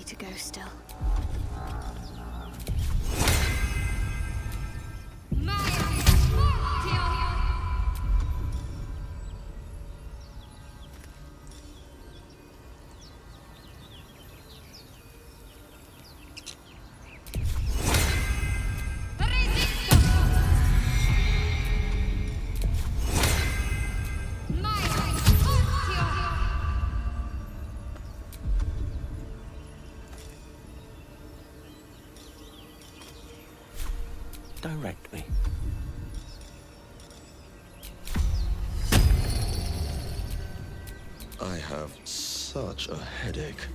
to go still. Direct me. I have such a headache.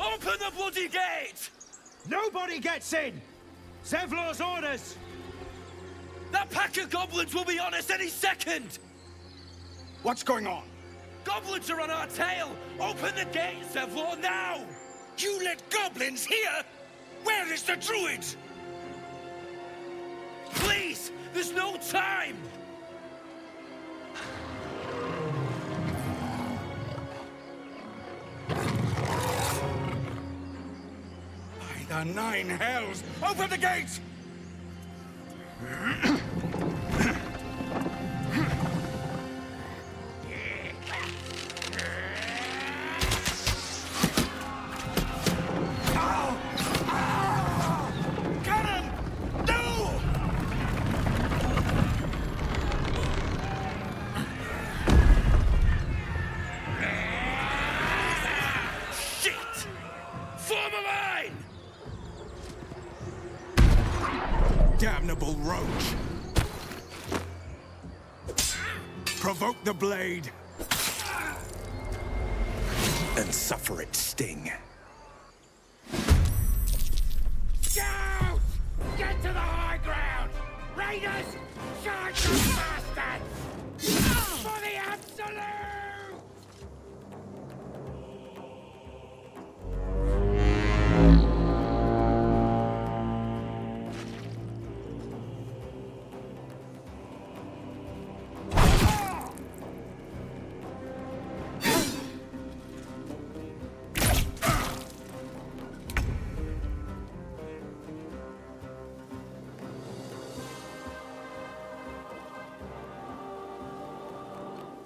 Open the bloody gate! Nobody gets in! Zevlor's orders! That pack of goblins will be on us any second! What's going on? Goblins are on our tail! Open the gate, Zevlor, now! You let goblins here? Where is the druid? Please! There's no time! By the nine hells! Open the gate! Damnable roach! Provoke the blade! And suffer its sting. Shout! Get to the high ground! Raiders! Charge the bastards! For the absolute!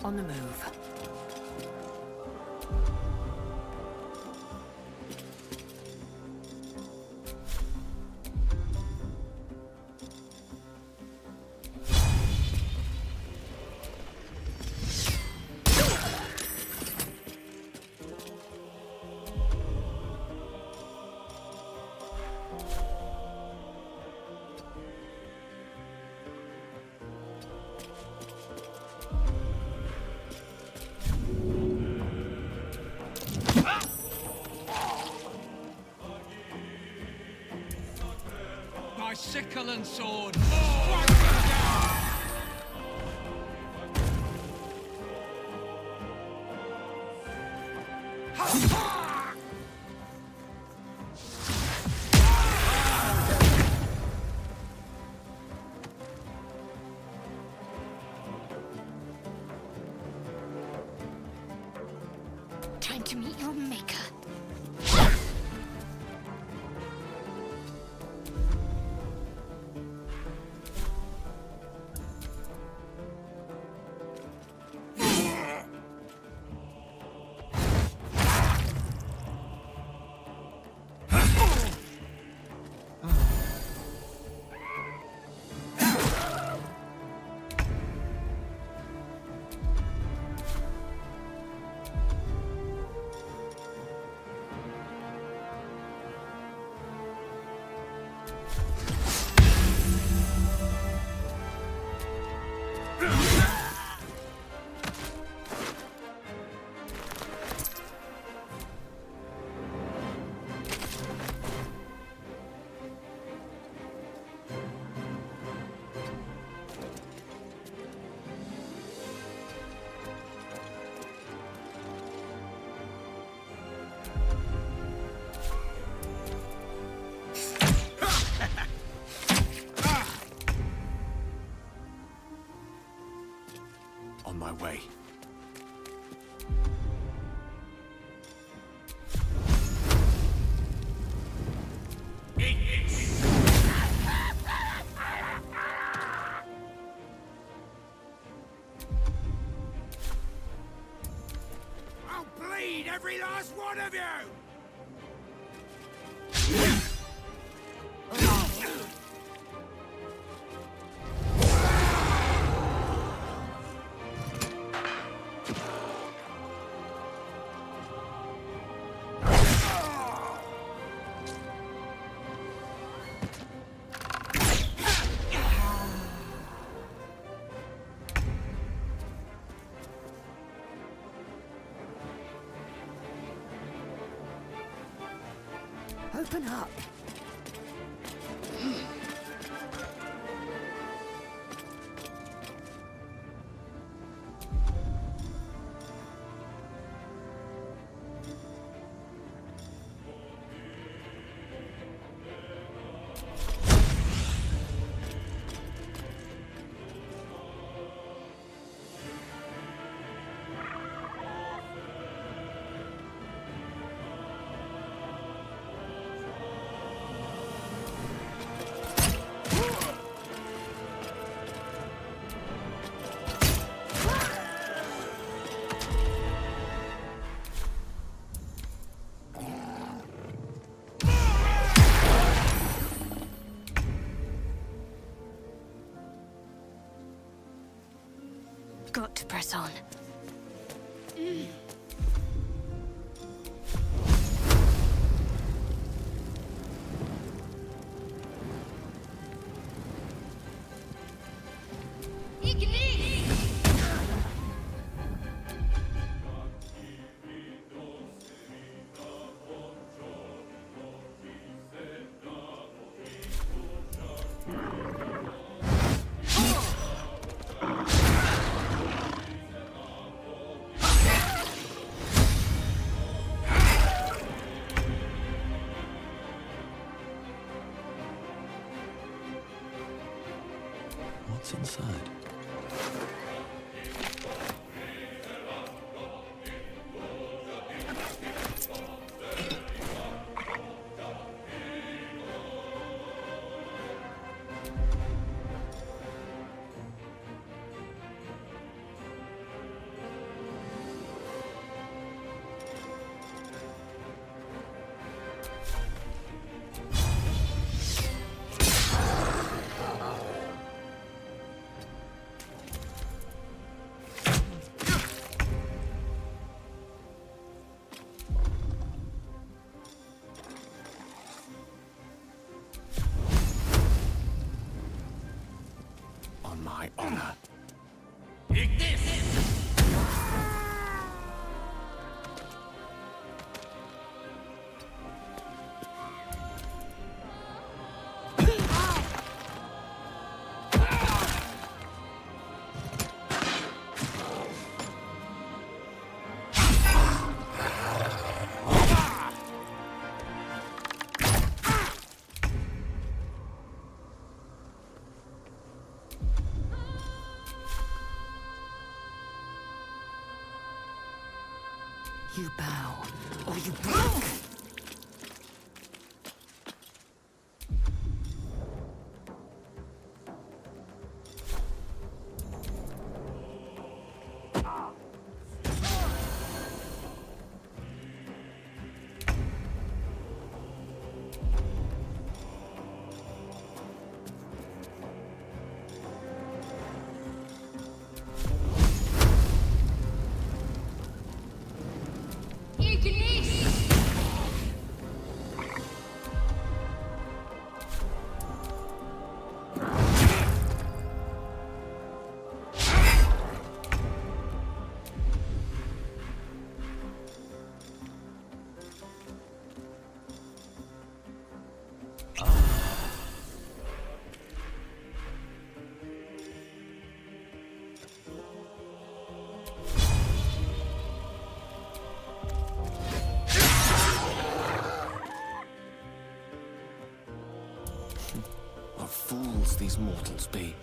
On the move. My sickle and sword! Strike them down! Time to meet your maker. my way. I'll bleed every last one of you! Open up. Got to press on. What's inside? On my honor. You bow, or you break. What fools these mortals be.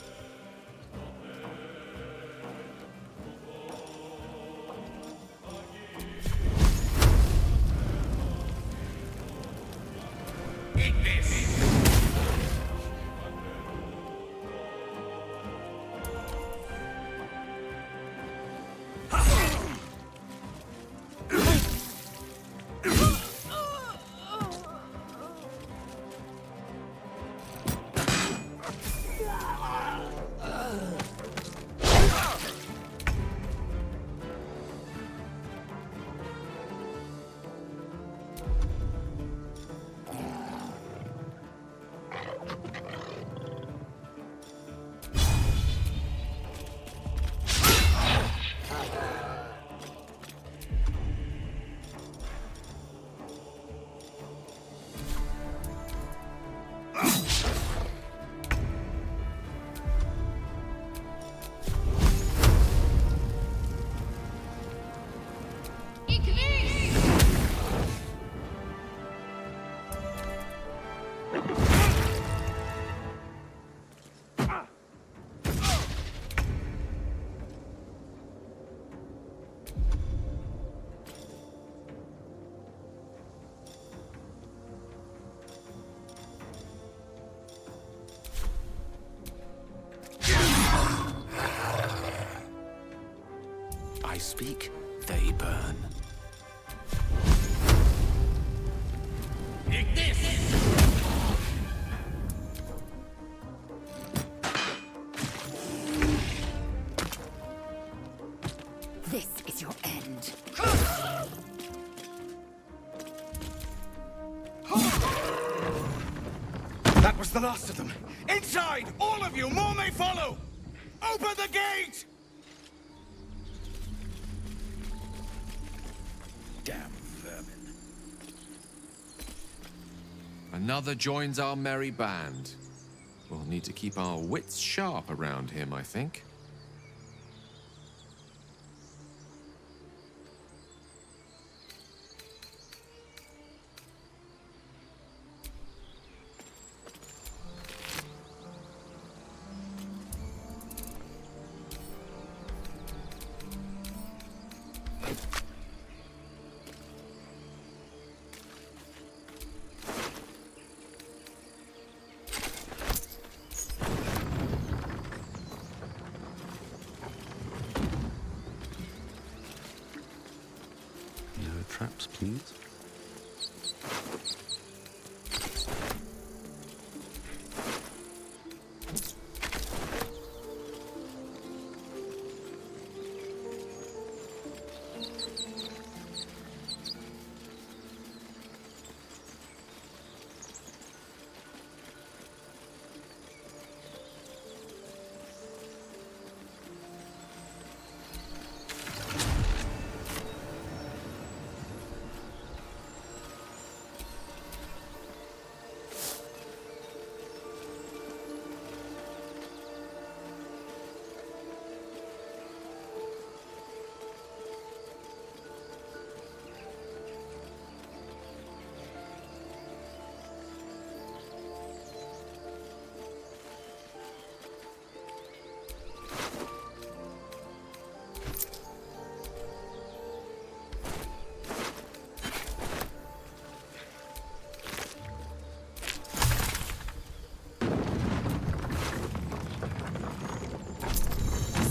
speak, they burn. This is your end. That was the last of them. Inside! All of you! More may follow! Open the gate! Damn vermin. Another joins our merry band. We'll need to keep our wits sharp around him, I think. No traps, please.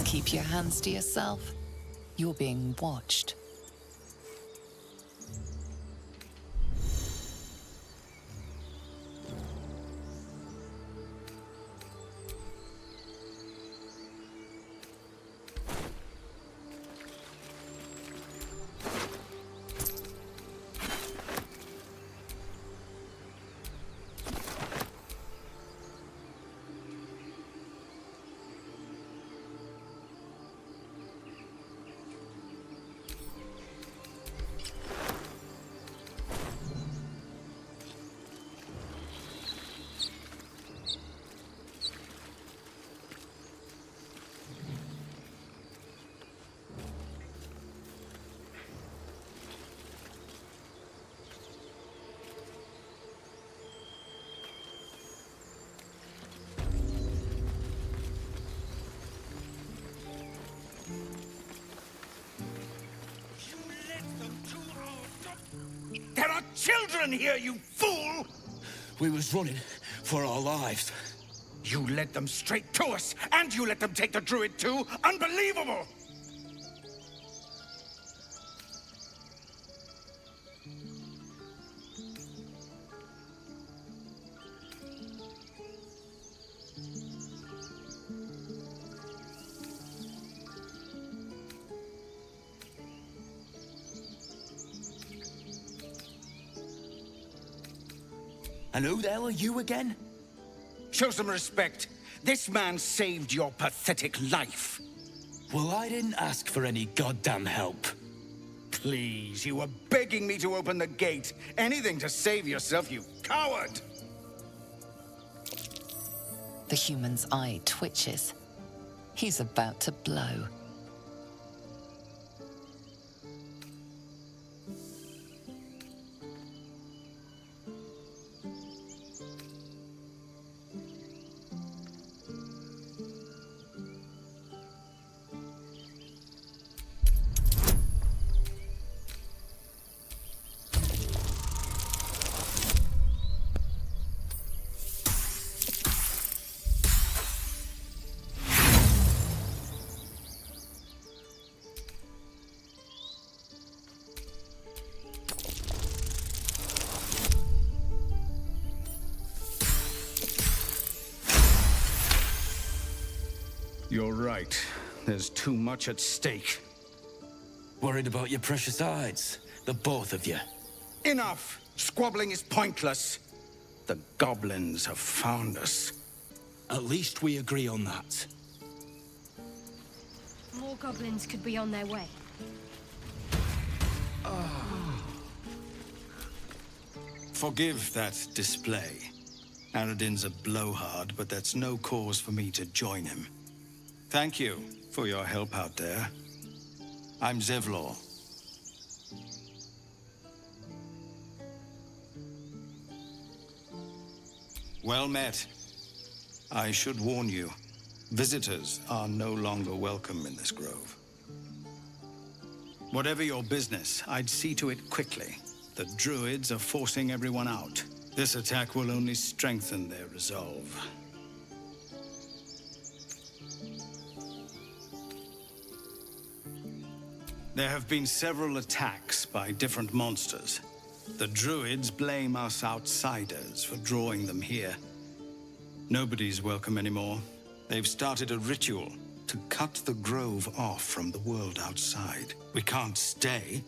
Keep your hands to yourself. You're being watched. There are children here, you fool! We was running for our lives. You led them straight to us, and you let them take the druid too? Unbelievable! And who the hell are you again? Show some respect. This man saved your pathetic life. Well, I didn't ask for any goddamn help. Please, you were begging me to open the gate. Anything to save yourself, you coward! The human's eye twitches. He's about to blow. You're right. There's too much at stake. Worried about your precious hides, the both of you. Enough! Squabbling is pointless. The goblins have found us. At least we agree on that. More goblins could be on their way. Forgive that display. Aradin's a blowhard, but that's no cause for me to join him. Thank you for your help out there. I'm Zevlor. Well met. I should warn you, visitors are no longer welcome in this grove. Whatever your business, I'd see to it quickly. The druids are forcing everyone out. This attack will only strengthen their resolve. There have been several attacks by different monsters. The druids blame us outsiders for drawing them here. Nobody's welcome anymore. They've started a ritual to cut the grove off from the world outside. We can't stay,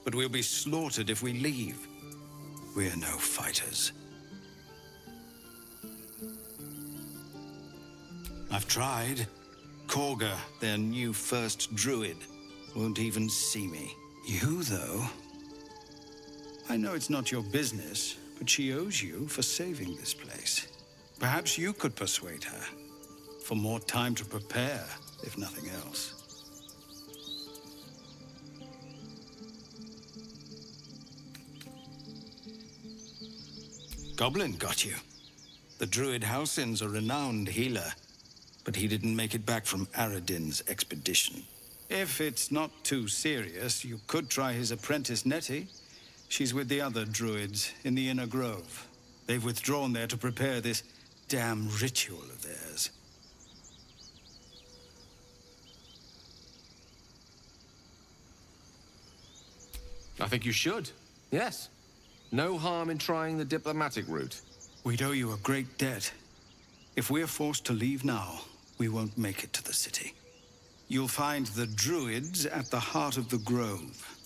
but we'll be slaughtered if we leave. We're no fighters. I've tried. Korga, their new first druid, won't even see me. You, though? I know it's not your business, but she owes you for saving this place. Perhaps you could persuade her. For more time to prepare, if nothing else. Goblin got you. The druid Halsin's a renowned healer, but he didn't make it back from Aradin's expedition. If it's not too serious, you could try his apprentice Nettie. She's with the other druids in the Inner Grove. They've withdrawn there to prepare this damn ritual of theirs. I think you should. Yes. No harm in trying the diplomatic route. We'd owe you a great debt. If we're forced to leave now, we won't make it to the city. You'll find the druids at the heart of the grove.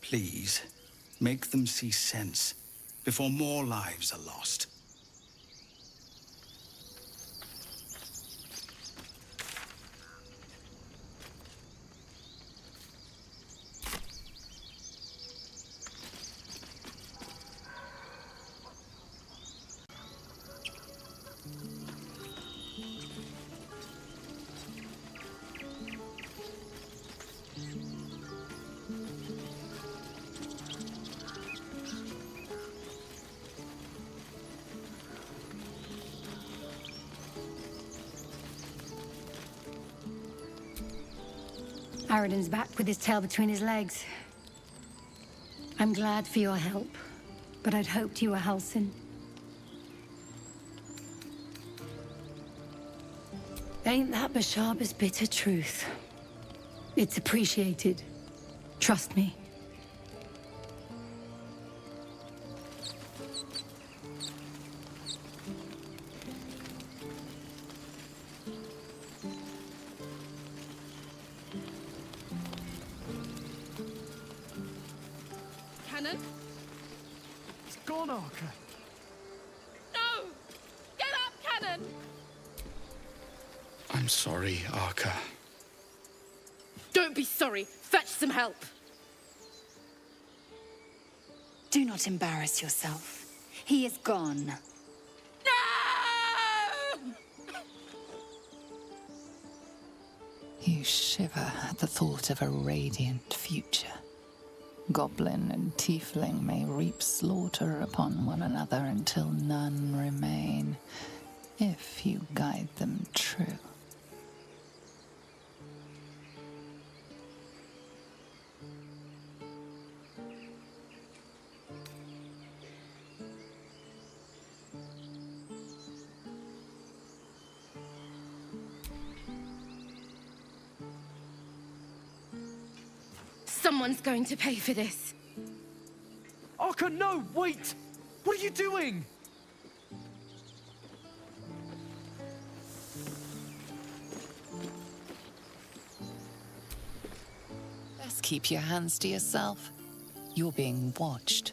Please, make them see sense before more lives are lost. Aradin's back with his tail between his legs. I'm glad for your help, but I'd hoped you were Halsin. Ain't that Bashaba's bitter truth? It's appreciated. Trust me. Cannon? It's gone, Arca. No! Get up, Cannon! I'm sorry, Arca. Don't be sorry. Fetch some help. Do not embarrass yourself. He is gone. No! You shiver at the thought of a radiant future. Goblin and Tiefling may reap slaughter upon one another until none remain, if you guide them true. Someone's going to pay for this. Arca, no! Wait! What are you doing? keep your hands to yourself. You're being watched.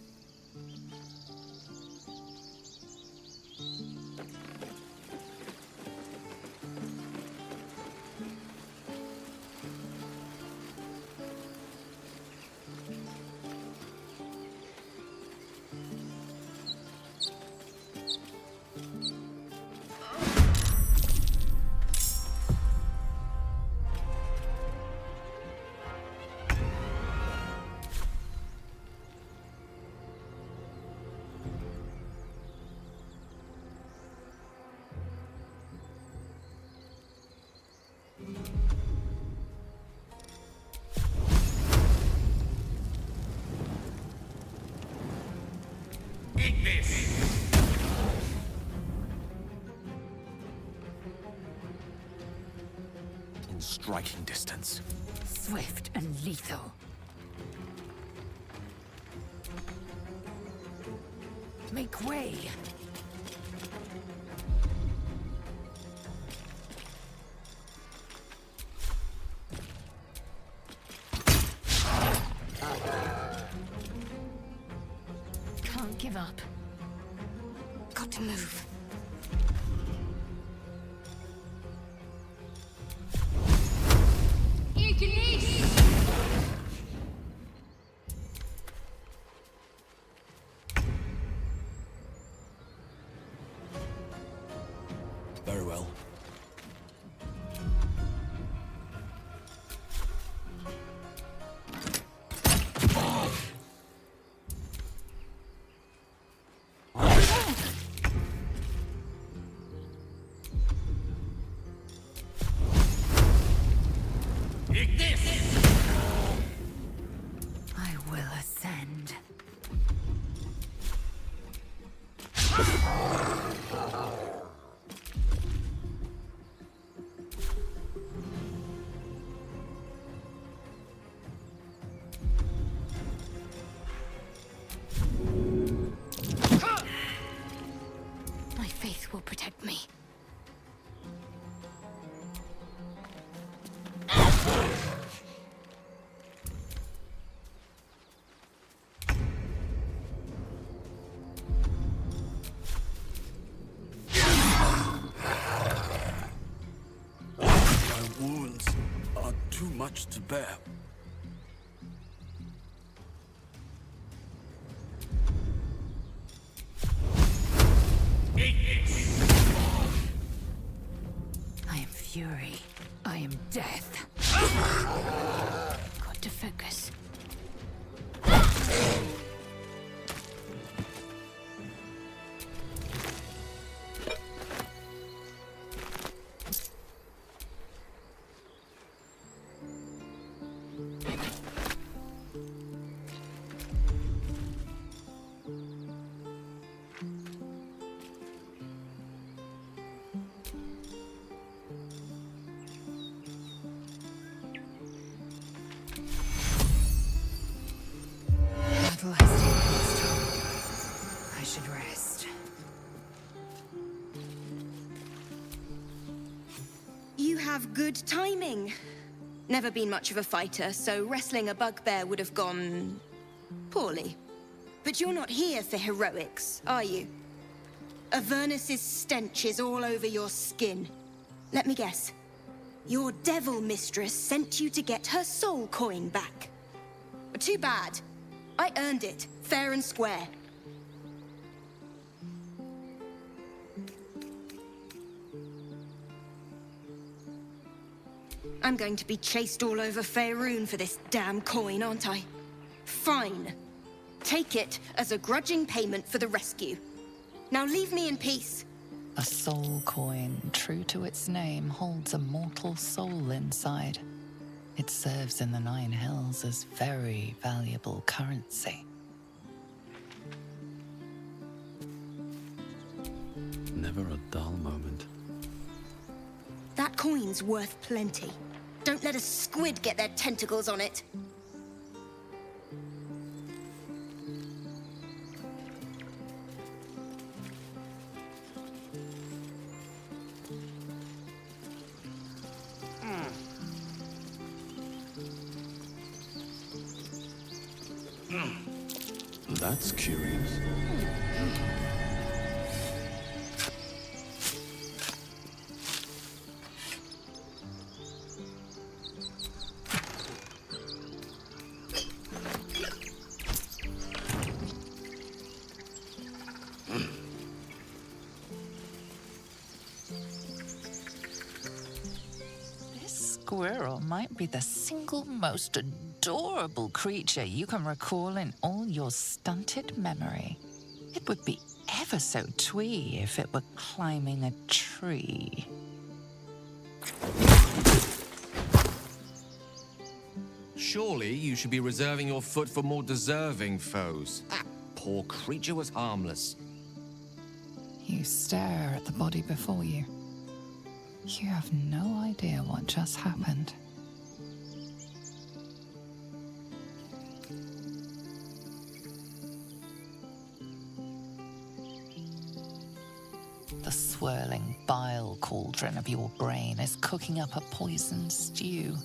In striking distance. Swift and lethal. Make way. Can't give up. Got to move. Very well. I will ascend. My faith will protect me. My wounds are too much to bear. I am fury. I am death. Got to focus. Battle has taken its toll. I should rest. You have good timing. Never been much of a fighter, so wrestling a bugbear would have gone poorly. But you're not here for heroics, are you? Avernus's stench is all over your skin. Let me guess. Your devil mistress sent you to get her soul coin back. Too bad. I earned it, fair and square. I'm going to be chased all over Faerun for this damn coin, aren't I? Fine. Take it as a grudging payment for the rescue. Now leave me in peace. A soul coin, true to its name, holds a mortal soul inside. It serves in the Nine Hells as very valuable currency. Never a dull moment. That coin's worth plenty. Don't let a squid get their tentacles on it. That's curious. Squirrel might be the single most adorable creature you can recall in all your stunted memory. It would be ever so twee if it were climbing a tree. Surely you should be reserving your foot for more deserving foes. That poor creature was harmless. You stare at the body before you. You have no idea what just happened. The swirling bile cauldron of your brain is cooking up a poison stew.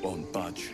Won't budge.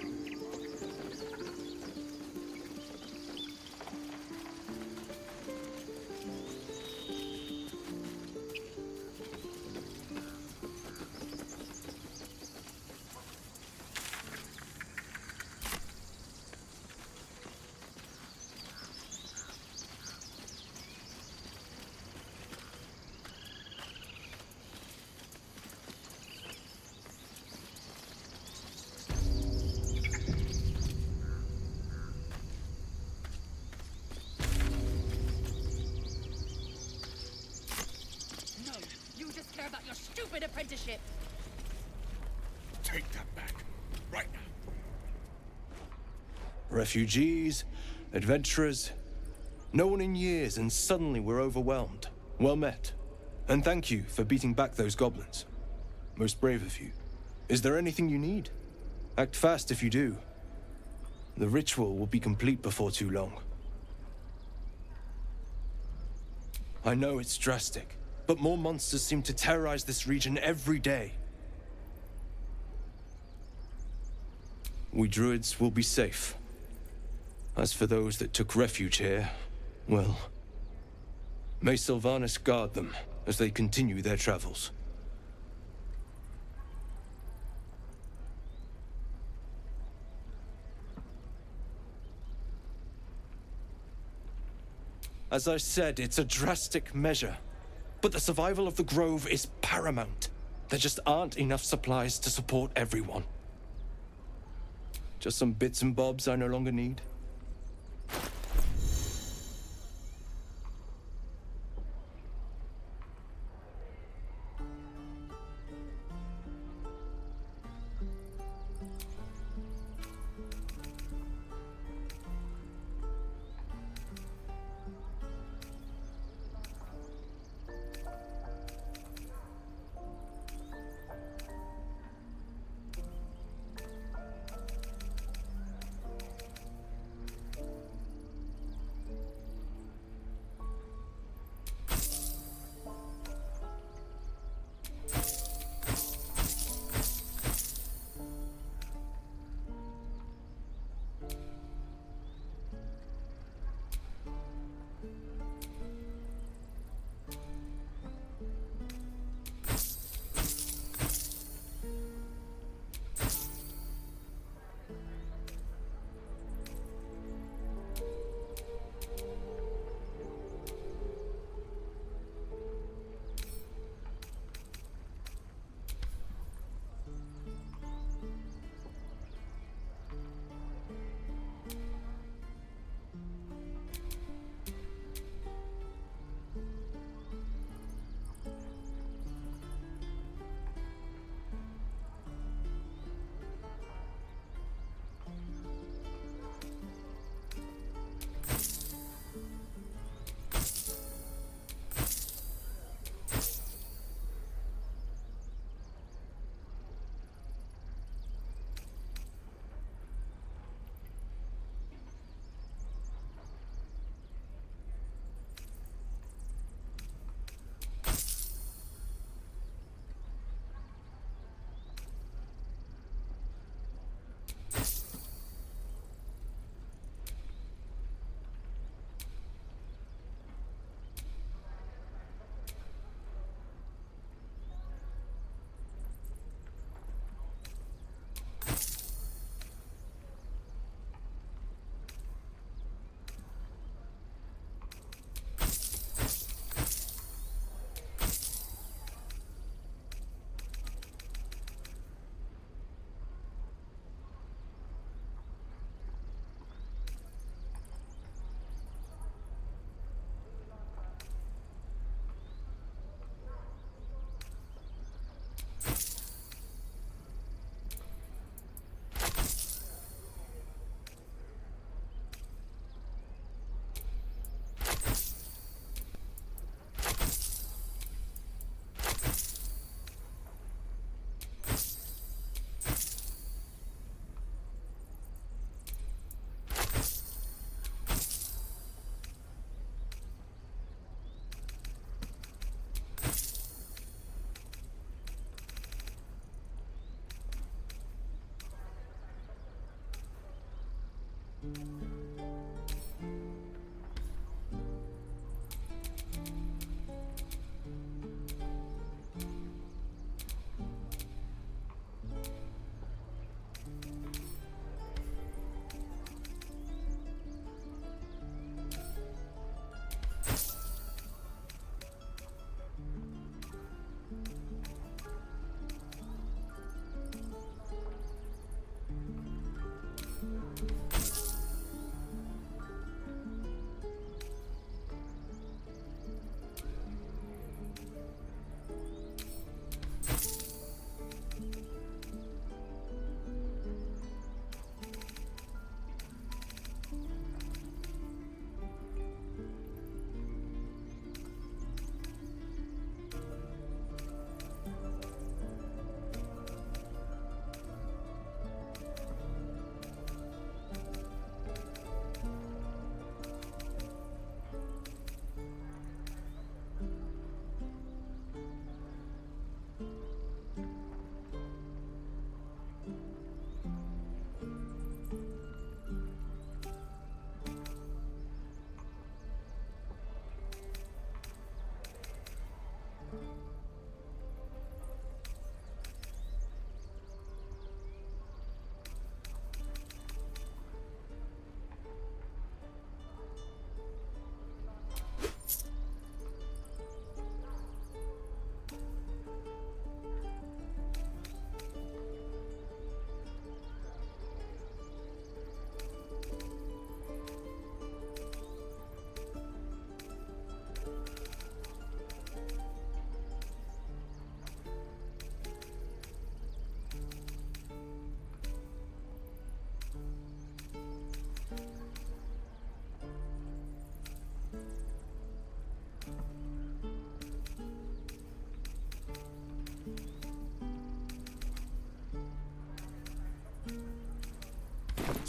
About your stupid apprenticeship. Take that back. Right now. Refugees, adventurers, no one in years, and suddenly we're overwhelmed. Well met. And thank you for beating back those goblins. Most brave of you. Is there anything you need? Act fast if you do. The ritual will be complete before too long. I know it's drastic, but more monsters seem to terrorize this region every day. We druids will be safe. As for those that took refuge here, well, may Sylvanas guard them as they continue their travels. As I said, it's a drastic measure. But the survival of the Grove is paramount. There just aren't enough supplies to support everyone. Just some bits and bobs I no longer need.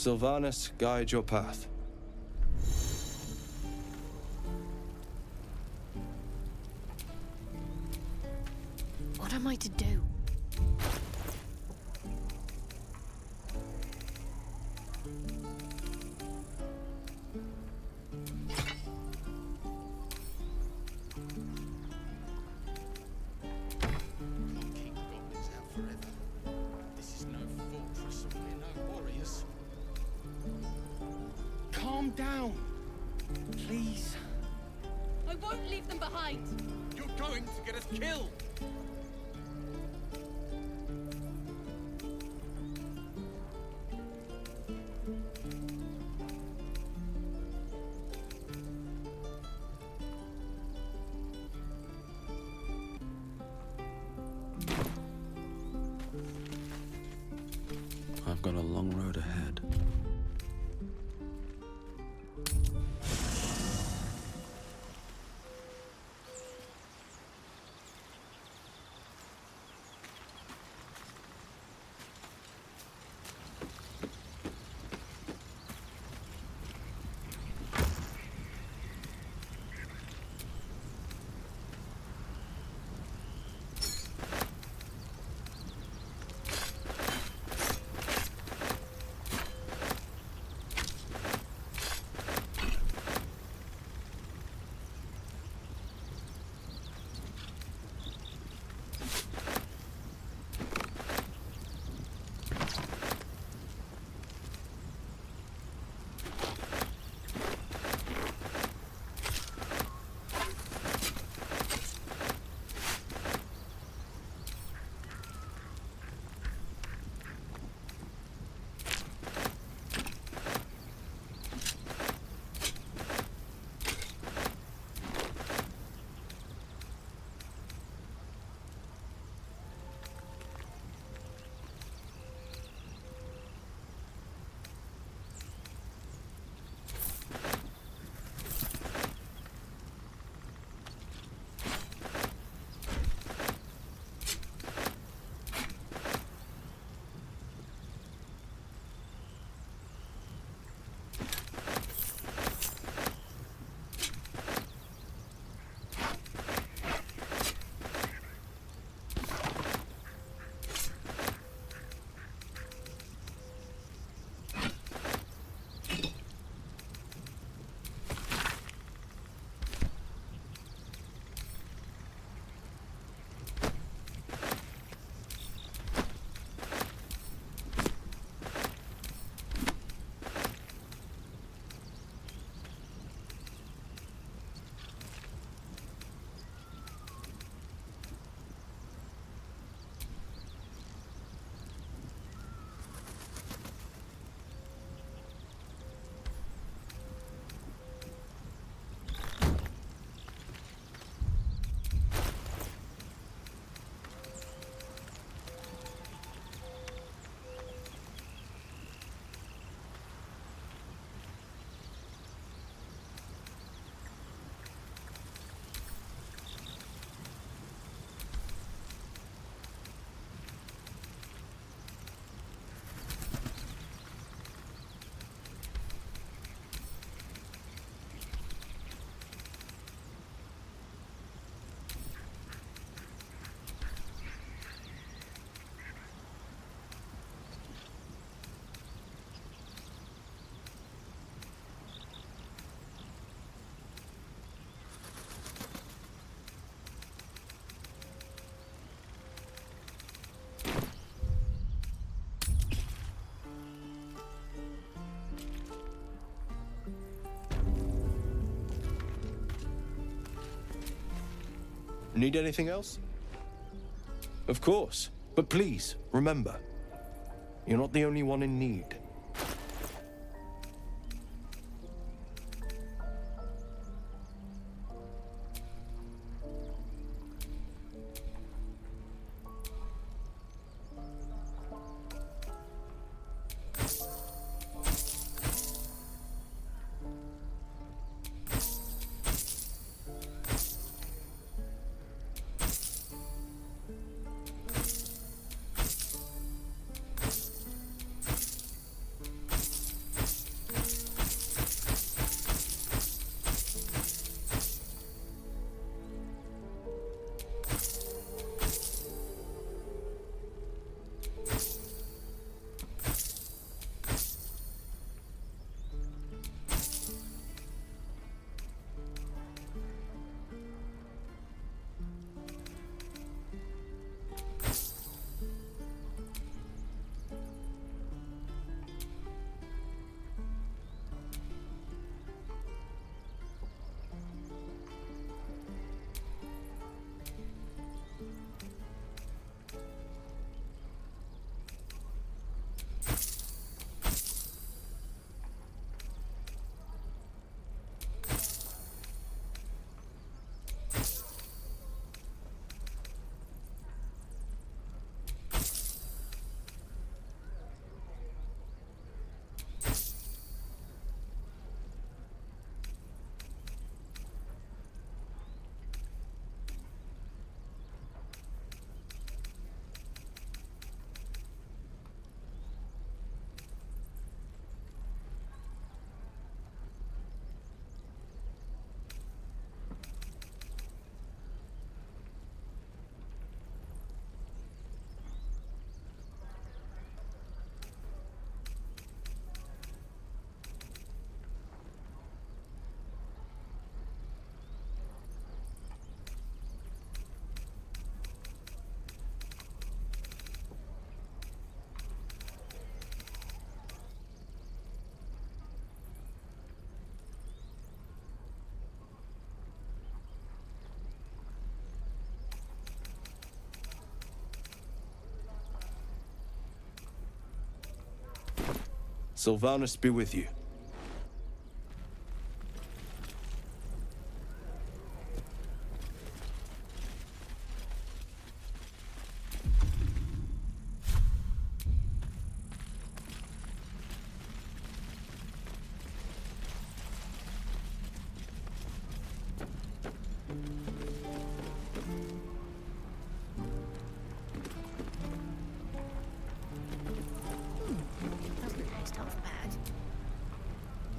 Sylvanas, guide your path. What am I to do? Calm down. Please. I won't leave them behind. You're going to get us killed! I've got a long road ahead. Need anything else? Of course. But please, remember, you're not the only one in need. Sylvanus be with you.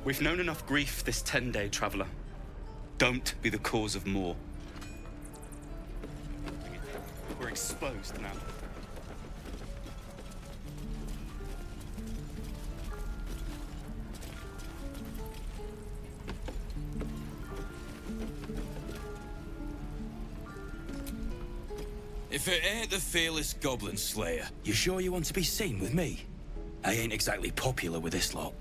We've known enough grief this 10-day traveler. Don't be the cause of more. We're exposed now. If it ain't the fearless Goblin Slayer, you sure you want to be seen with me? I ain't exactly popular with this lot.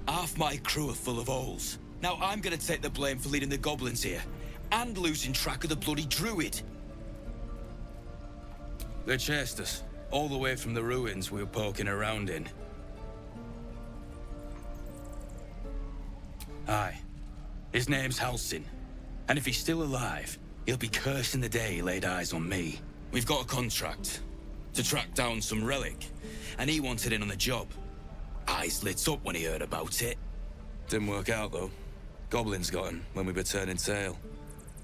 Half my crew are full of holes. Now I'm gonna take the blame for leading the goblins here, and losing track of the bloody druid. They chased us, all the way from the ruins we were poking around in. Aye. His name's Halsin. And if he's still alive, he'll be cursing the day he laid eyes on me. We've got a contract to track down some relic, and he wanted in on the job. Eyes lit up when he heard about it. Didn't work out, though. Goblins got him when we were turning tail.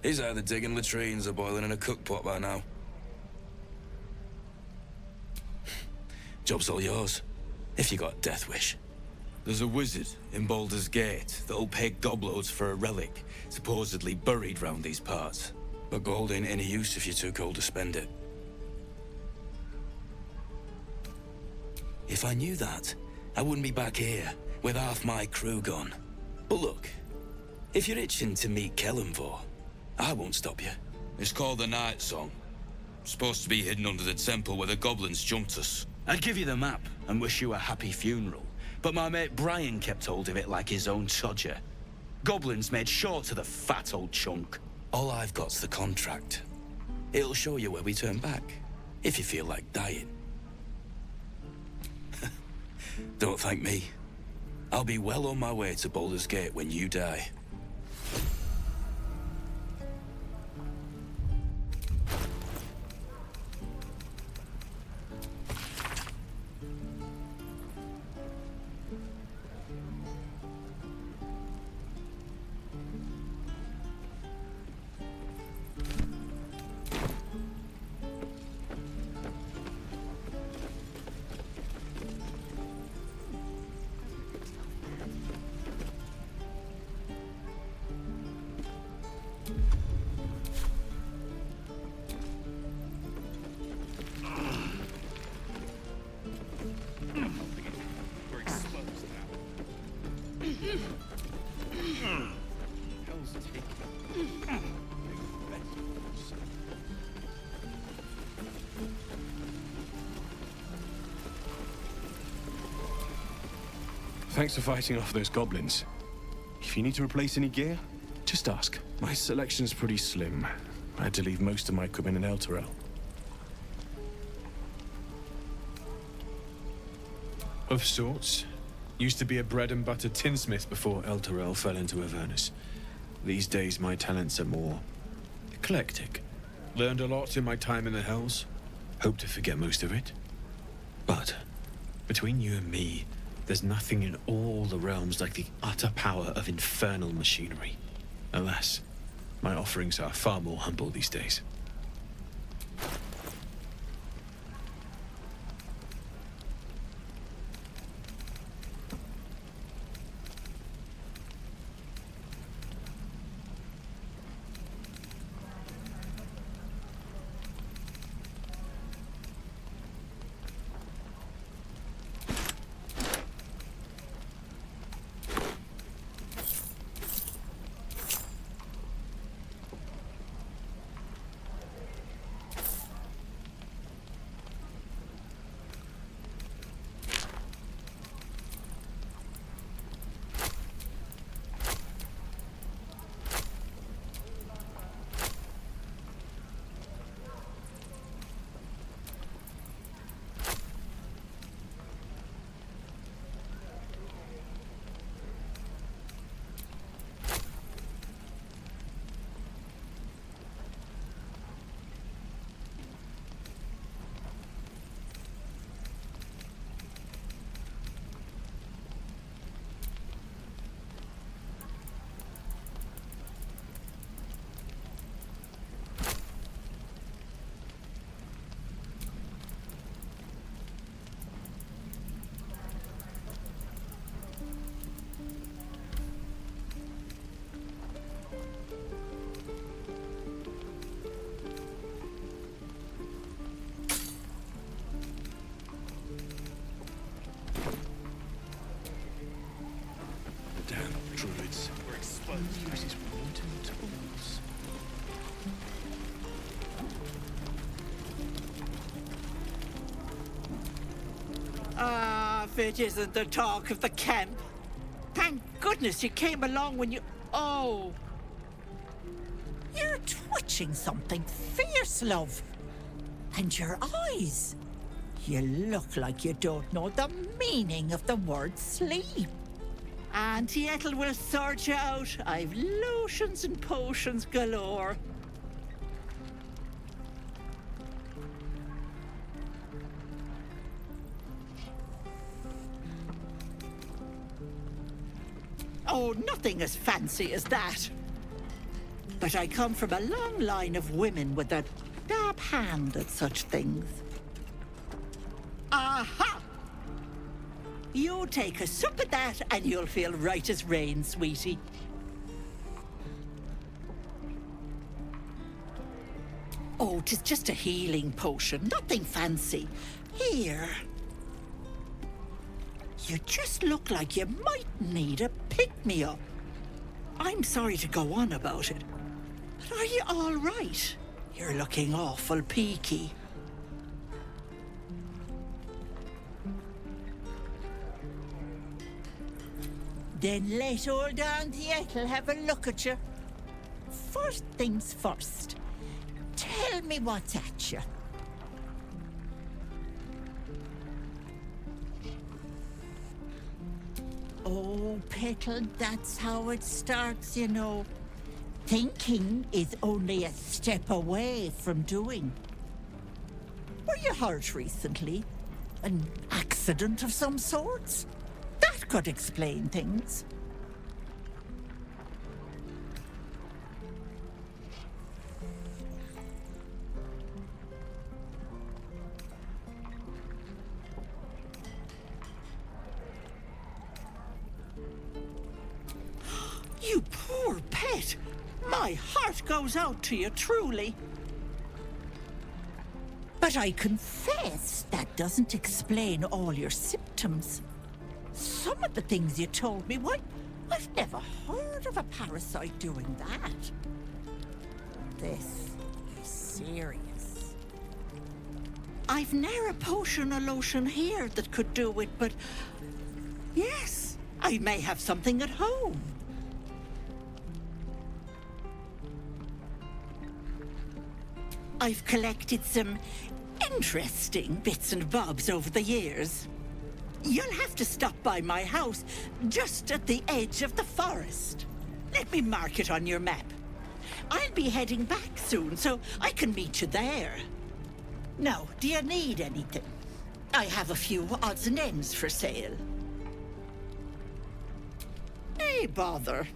He's either digging latrines or boiling in a cookpot by now. Job's all yours, if you got a death wish. There's a wizard in Baldur's Gate that'll pay gobloads for a relic, supposedly buried round these parts. But gold ain't any use if you're too cold to spend it. If I knew that, I wouldn't be back here, with half my crew gone. But look, if you're itching to meet Kellenvor, I won't stop you. It's called the Night Song. Supposed to be hidden under the temple where the goblins jumped us. I'd give you the map and wish you a happy funeral, but my mate Brian kept hold of it like his own Todger. Goblins made short of the fat old chunk. All I've got's the contract. It'll show you where we turn back, if you feel like dying. Don't thank me. I'll be well on my way to Baldur's Gate when you die. Thanks for fighting off those goblins. If you need to replace any gear, just ask. My selection's pretty slim. I had to leave most of my equipment in Elturel. Of sorts. Used to be a bread and butter tinsmith before Elturel fell into Avernus. These days my talents are more eclectic. Learned a lot in my time in the Hells. Hope to forget most of it. But between you and me, there's nothing in all the realms like the utter power of infernal machinery. Alas, my offerings are far more humble these days. Druids were exposed as his wanton tools. Ah, if it isn't the talk of the camp. Thank goodness you came along when you... Oh. You're twitching something fierce, love. And your eyes. You look like you don't know the meaning of the word sleep. Auntie Ethel will sort you out. I've lotions and potions galore. Oh, nothing as fancy as that. But I come from a long line of women with a dab hand at such things. Aha! You take a sup of that and you'll feel right as rain, sweetie. Oh, 'tis just a healing potion, nothing fancy. Here. You just look like you might need a pick-me-up. I'm sorry to go on about it, but are you all right? You're looking awful peaky. Then let old Auntie Ethel have a look at you. First things first. Tell me what's at you. Oh, Petal, that's how it starts, you know. Thinking is only a step away from doing. Were you hurt recently? An accident of some sorts? That could explain things. You poor pet! My heart goes out to you, truly. But I confess that doesn't explain all your symptoms. Some of the things you told me, why, I've never heard of a parasite doing that. This is serious. I've ne'er a potion or lotion here that could do it, but yes, I may have something at home. I've collected some interesting bits and bobs over the years. You'll have to stop by my house, just at the edge of the forest. Let me mark it on your map. I'll be heading back soon, so I can meet you there. Now, do you need anything? I have a few odds and ends for sale. Nay, bother.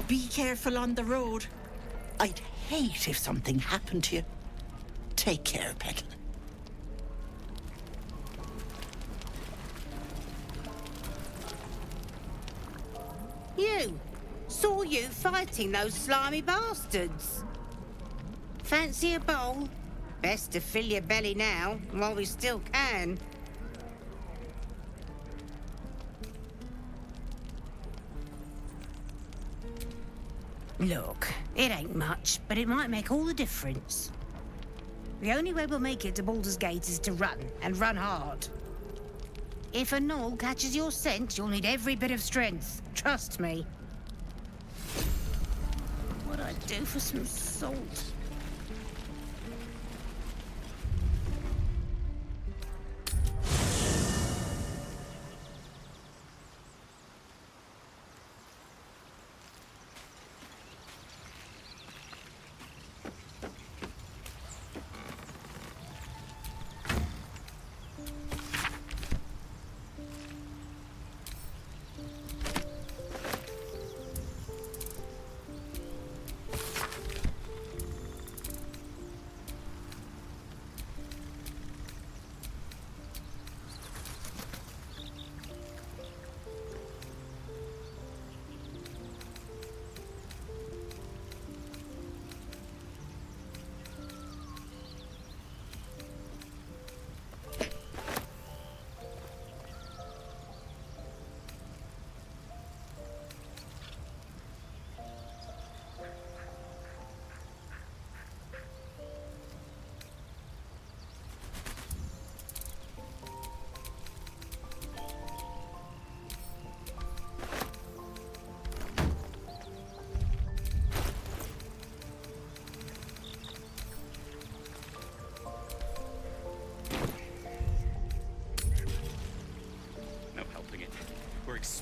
Be careful on the road. I'd hate if something happened to you. Take care, Petal. You! Saw you fighting those slimy bastards. Fancy a bowl? Best to fill your belly now, while we still can. Look, it ain't much, but it might make all the difference. The only way we'll make it to Baldur's Gate is to run, and run hard. If a gnoll catches your scent, you'll need every bit of strength. Trust me. What'd I do for some salt?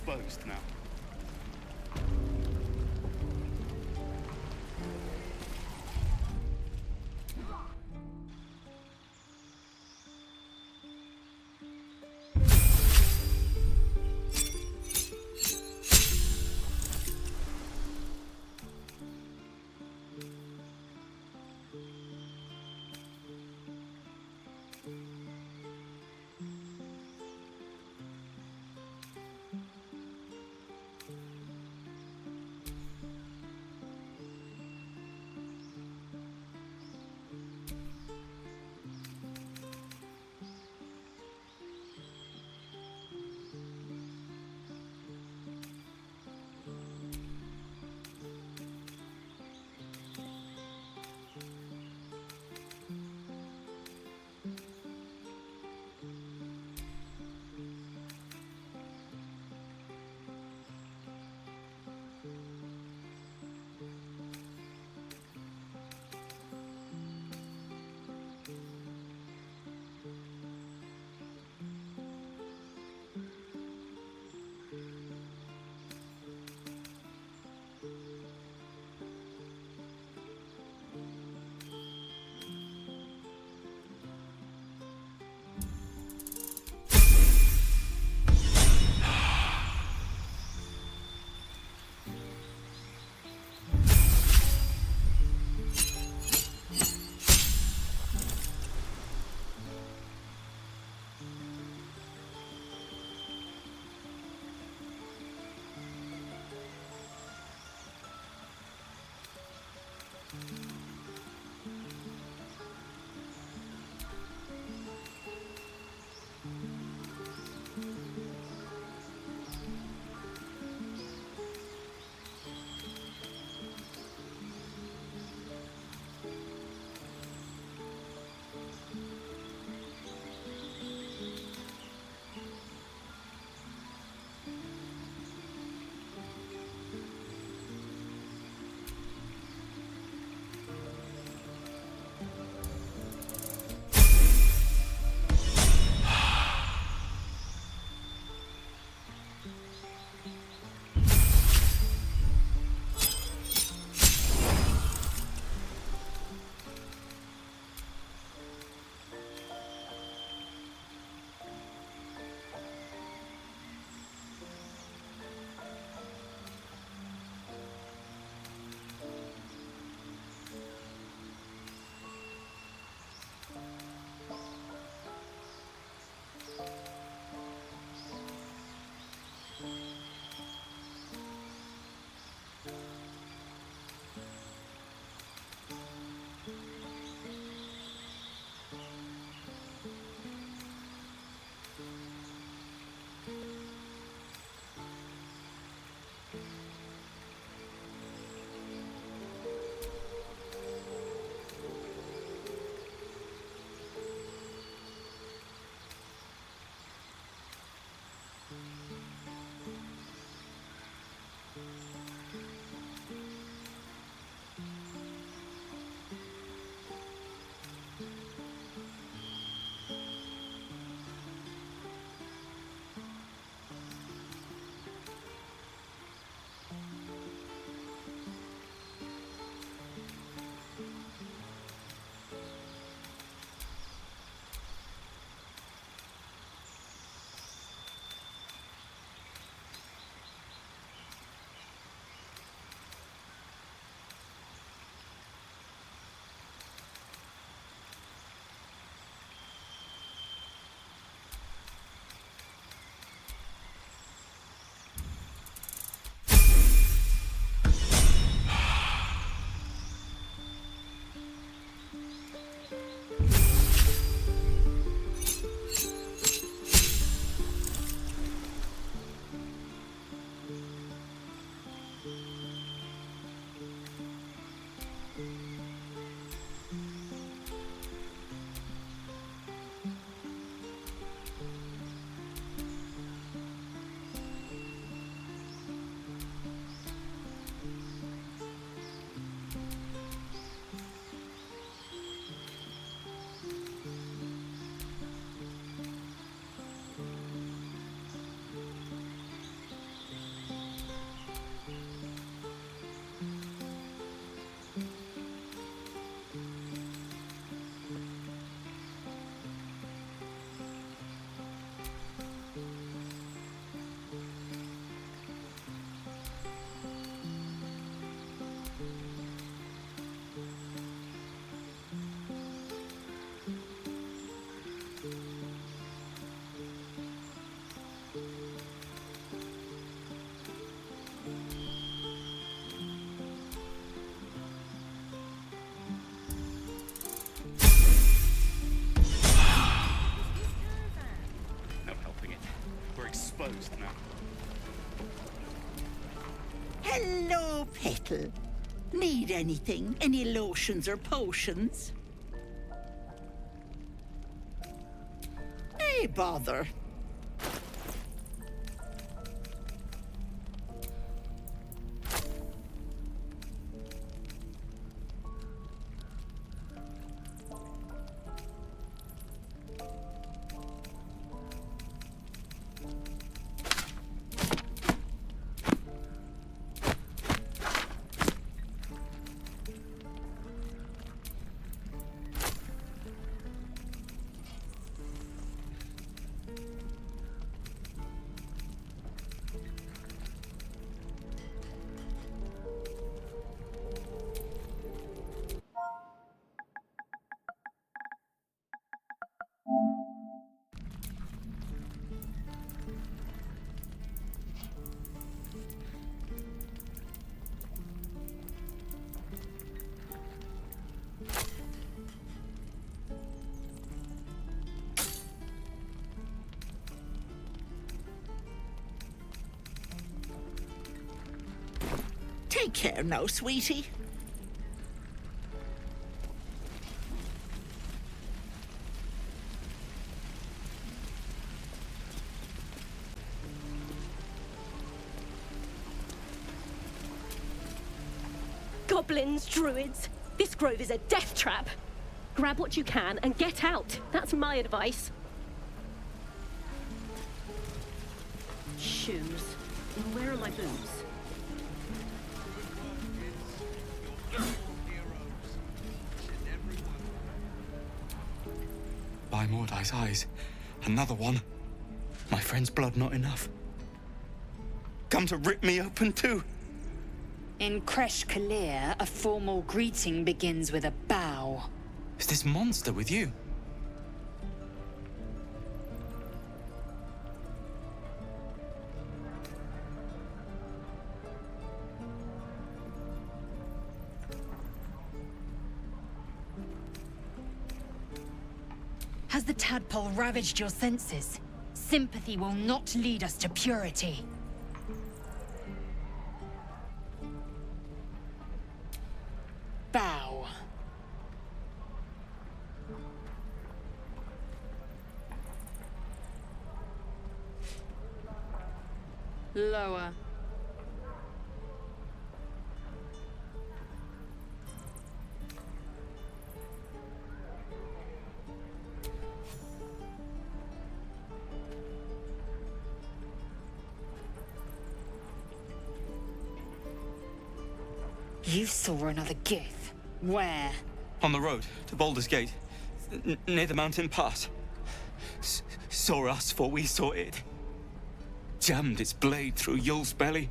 exposed now. closed now. Hello, Petal. Need anything? Any lotions or potions? Hey, bother. Take care now, sweetie. Goblins, druids. This grove is a death trap. Grab what you can and get out. That's my advice. Shoes. And where are my boots? By Mordai's eyes, another one. My friend's blood not enough. Come to rip me open too. In Kresh Kalir, a formal greeting begins with a bow. Is this monster with you? Has the tadpole ravaged your senses? Sympathy will not lead us to purity. Bow. Lower. You saw another gith. Where? On the road to Baldur's Gate, near the mountain pass. Saw us before we saw it. Jammed its blade through Yul's belly.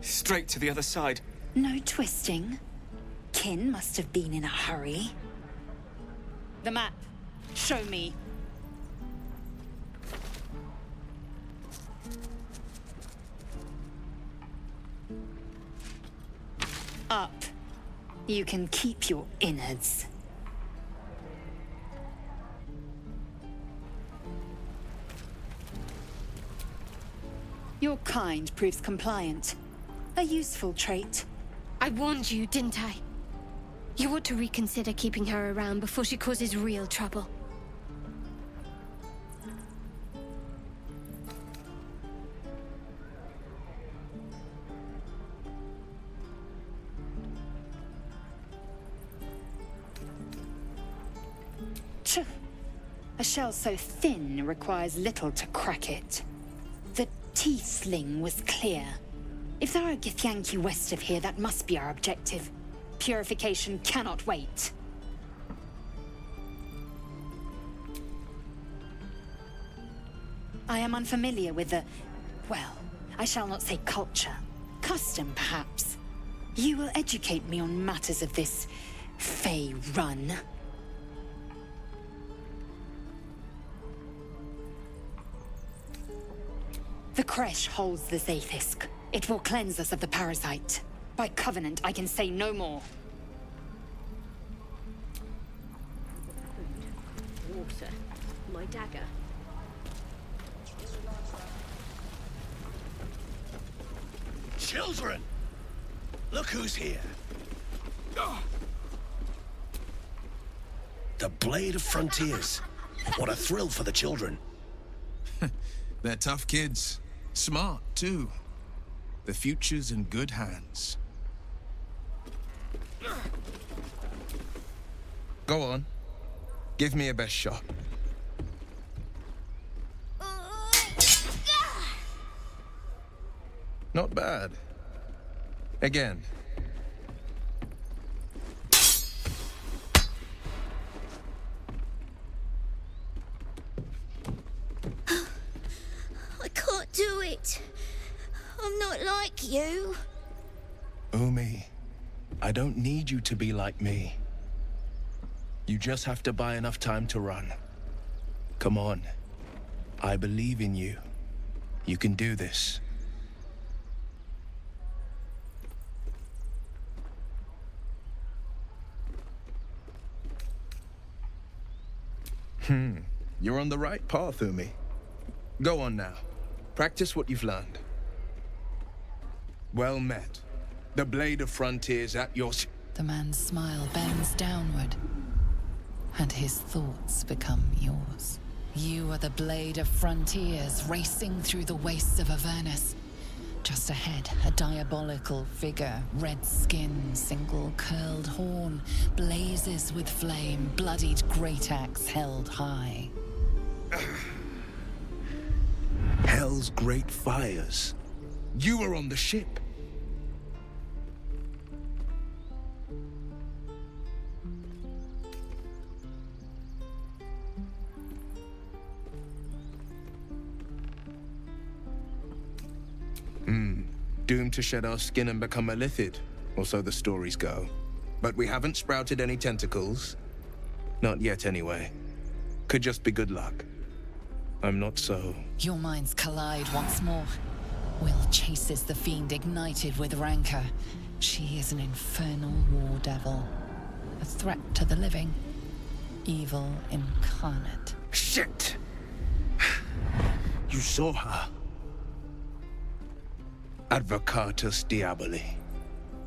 Straight to the other side. No twisting. Kin must have been in a hurry. The map. Show me. Up. You can keep your innards. Your kind proves compliant. A useful trait. I warned you, didn't I? You ought to reconsider keeping her around before she causes real trouble. Tch. A shell so thin requires little to crack it. The Tiefling was clear. If there are Githyanki west of here, that must be our objective. Purification cannot wait. I am unfamiliar with the... well, I shall not say culture. Custom, perhaps. You will educate me on matters of this Fey run. The Kresh holds the Zaithisk. It will cleanse us of the parasite. By covenant, I can say no more. Water. My dagger. children! Look who's here. The Blade of Frontiers. What a thrill for the children. They're tough kids. Smart, too. The future's in good hands. Go on. Give me a best shot. Not bad. Again. I can't do it. I'm not like you. Umi, I don't need you to be like me. You just have to buy enough time to run. Come on. I believe in you. You can do this. You're on the right path, Umi. Go on now. Practice what you've learned. Well met. The Blade of Frontiers at your... The man's smile bends downward, and his thoughts become yours. You are the Blade of Frontiers, racing through the wastes of Avernus. Just ahead, a diabolical figure, red skin, single curled horn, blazes with flame, bloodied great axe held high. Hell's great fires. You were on the ship. Doomed to shed our skin and become a lithid, or so the stories go. But we haven't sprouted any tentacles. Not yet, anyway. Could just be good luck. I'm not so... Your minds collide once more. Wyll chases the fiend ignited with rancor. She is an infernal war devil. A threat to the living. Evil incarnate. Shit! You saw her. Advocatus Diaboli.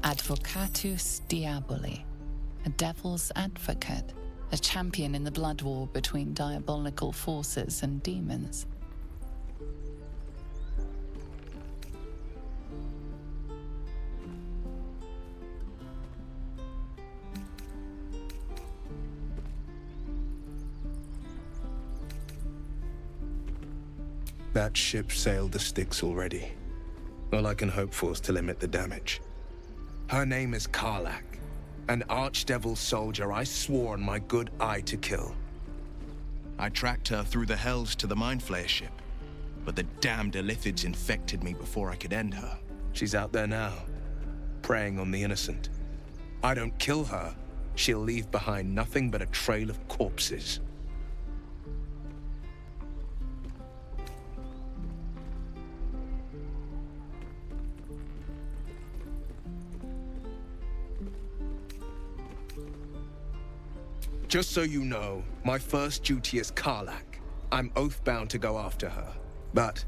Advocatus Diaboli. A devil's advocate. A champion in the blood war between diabolical forces and demons. That ship sailed the Styx already. All I can hope for is to limit the damage. Her name is Karlach, an archdevil soldier I swore on my good eye to kill. I tracked her through the hells to the Mind Flayer ship, but the damned Illithids infected me before I could end her. She's out there now, preying on the innocent. I don't kill her, she'll leave behind nothing but a trail of corpses. Just so you know, my first duty is Karlach. I'm oath-bound to go after her. But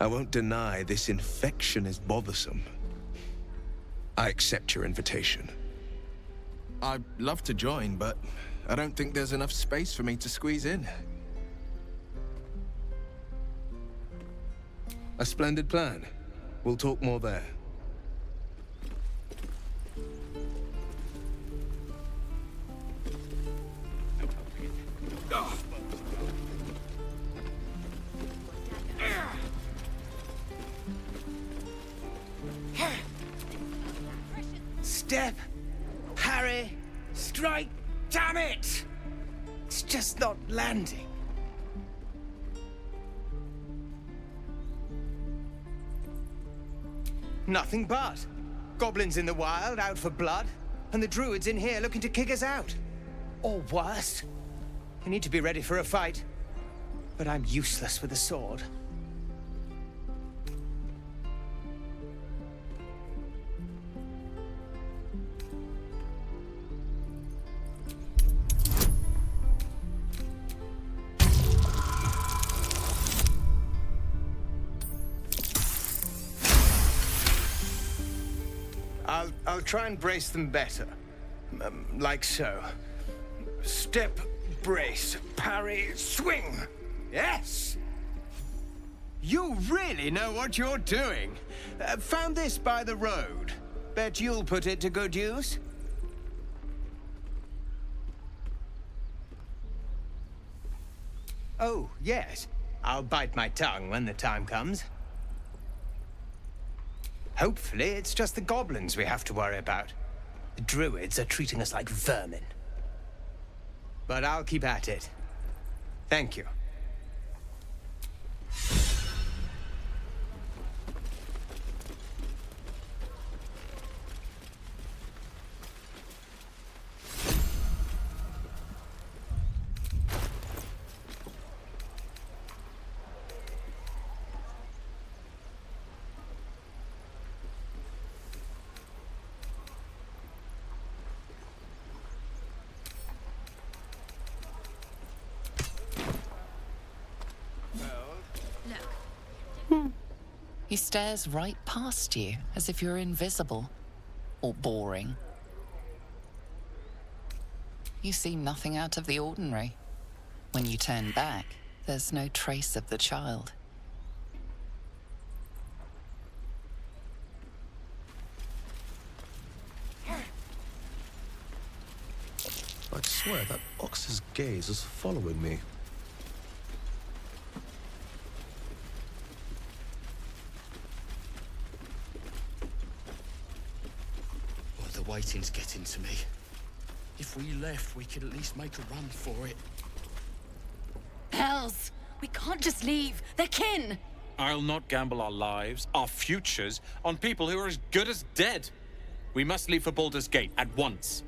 I won't deny this infection is bothersome. I accept your invitation. I'd love to join, but I don't think there's enough space for me to squeeze in. A splendid plan. We'll talk more there. Step, parry, strike, damn it! It's just not landing. Nothing but. Goblins in the wild, out for blood, and the druids in here looking to kick us out. Or worse. We need to be ready for a fight. But I'm useless with a sword. I'll try and brace them better. Like so. Step, brace, parry, swing. Yes! You really know what you're doing. Found this by the road. Bet you'll put it to good use. Oh, yes. I'll bite my tongue when the time comes. Hopefully, it's just the goblins we have to worry about. The druids are treating us like vermin. But I'll keep at it. Thank you. He stares right past you, as if you're invisible. Or boring. You seem nothing out of the ordinary. When you turn back, there's no trace of the child. I swear that ox's gaze is following me. Waiting's getting to me. If we left, we could at least make a run for it. Hells! We can't just leave. They're kin! I'll not gamble our lives, our futures, on people who are as good as dead. We must leave for Baldur's Gate at once.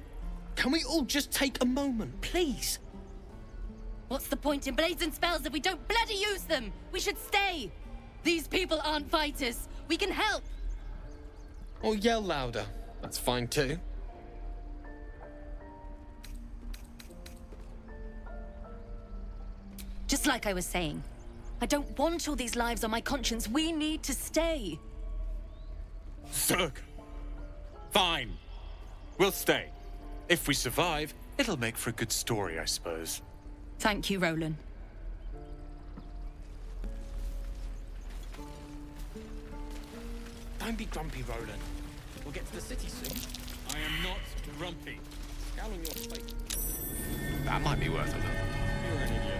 Can we all just take a moment, please? What's the point in blazing spells if we don't bloody use them? We should stay! These people aren't fighters. We can help! Or yell louder. That's fine too. Just like I was saying, I don't want all these lives on my conscience. We need to stay. Zerg. Fine. We'll stay. If we survive, it'll make for a good story, I suppose. Thank you, Rolan. Don't be grumpy, Rolan. We'll get to the city soon. I am not grumpy. Scowl on your face. That might be worth a look. You're an idiot.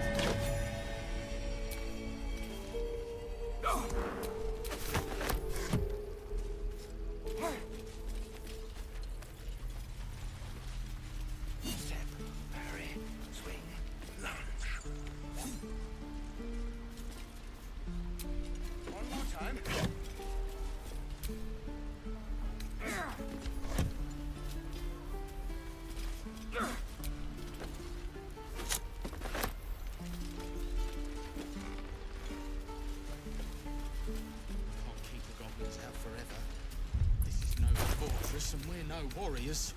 Step, parry, swing, lunge. One more time. And we're no warriors.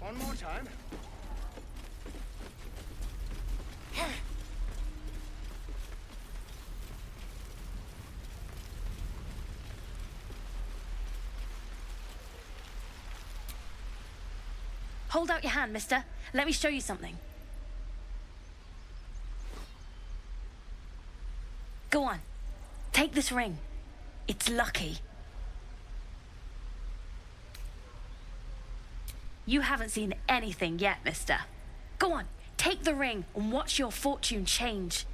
One more time. Hold out your hand, mister. Let me show you something. Go on. Take this ring. It's lucky. You haven't seen anything yet, mister. Go on, take the ring and watch your fortune change.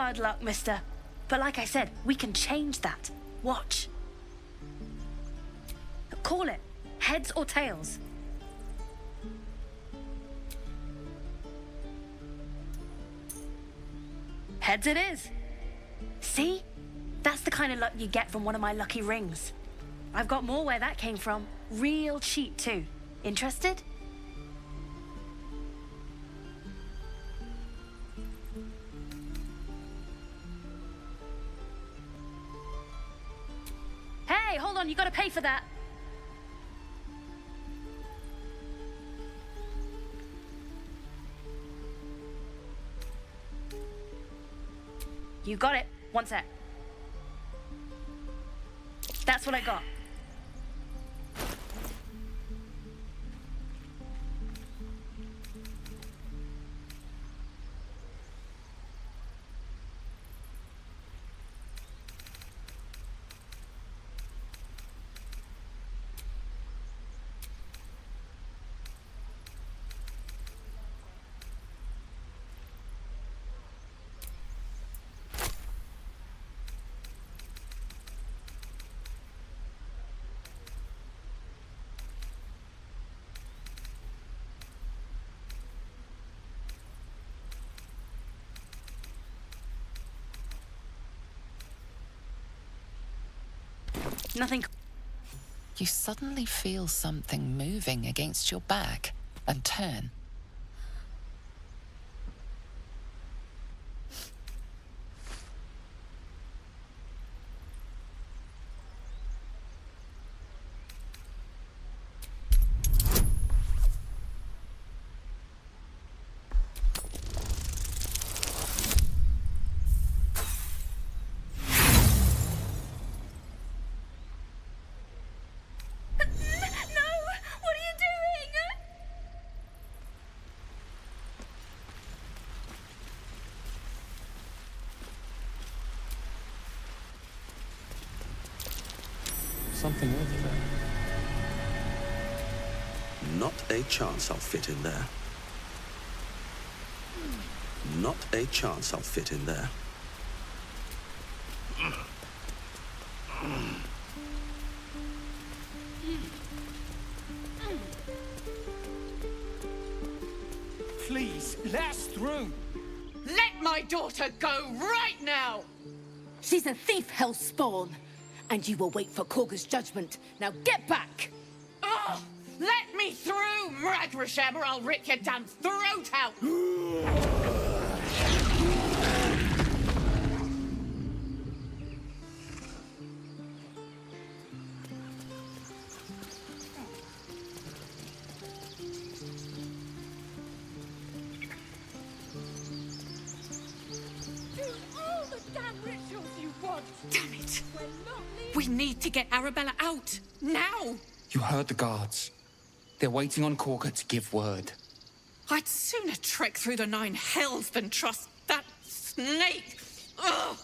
hard luck, mister. But like I said, we can change that. Watch. Call it. Heads or tails. Heads it is. See? That's the kind of luck you get from one of my lucky rings. I've got more where that came from. Real cheap, too. Interested? Hey, hold on, you gotta pay for that. You got it. One sec. That's what I got. Nothing. You suddenly feel something moving against your back and turn. Something over there. Not a chance I'll fit in there. Not a chance I'll fit in there. Please, let us through. Let my daughter go right now! She's a thief, hellspawn. And you will wait for Korga's judgment. Now get back! Oh, let me through, Mragrasham, or I'll rip your damn throat out! Damn it! We need to get Arabella out, now! You heard the guards. They're waiting on Korga to give word. I'd sooner trek through the 9 hells than trust that snake! Ugh!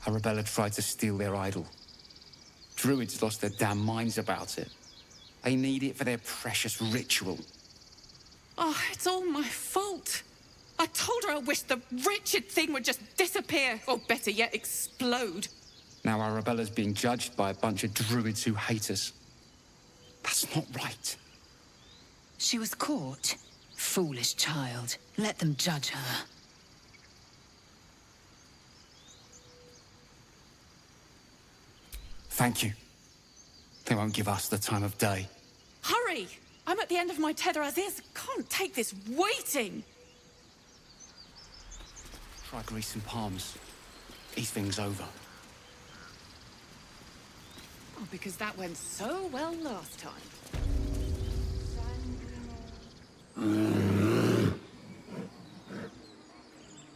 Arabella tried to steal their idol. Druids lost their damn minds about it. They need it for their precious ritual. Oh, it's all my fault. I told her I wished the wretched thing would just disappear, or better yet, explode. Now Arabella's being judged by a bunch of druids who hate us. That's not right. She was caught. Foolish child. Let them judge her. Thank you. They won't give us the time of day. Hurry! I'm at the end of my tether as is. Can't take this waiting. Try greasing palms. Ease things over. Oh, because that went so well last time.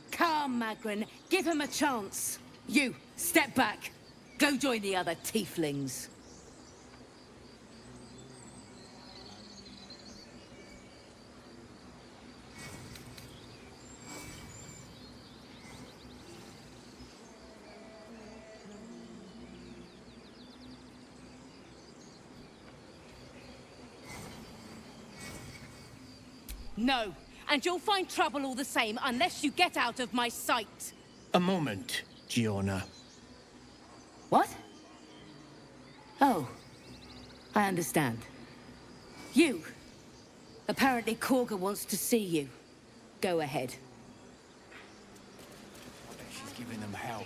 Come, Magrin. Give him a chance. You, step back. Go join the other Tieflings. No, and you'll find trouble all the same unless you get out of my sight. A moment, Giona. What? Oh, I understand. You. Apparently Korga wants to see you. Go ahead. I bet she's giving them hell.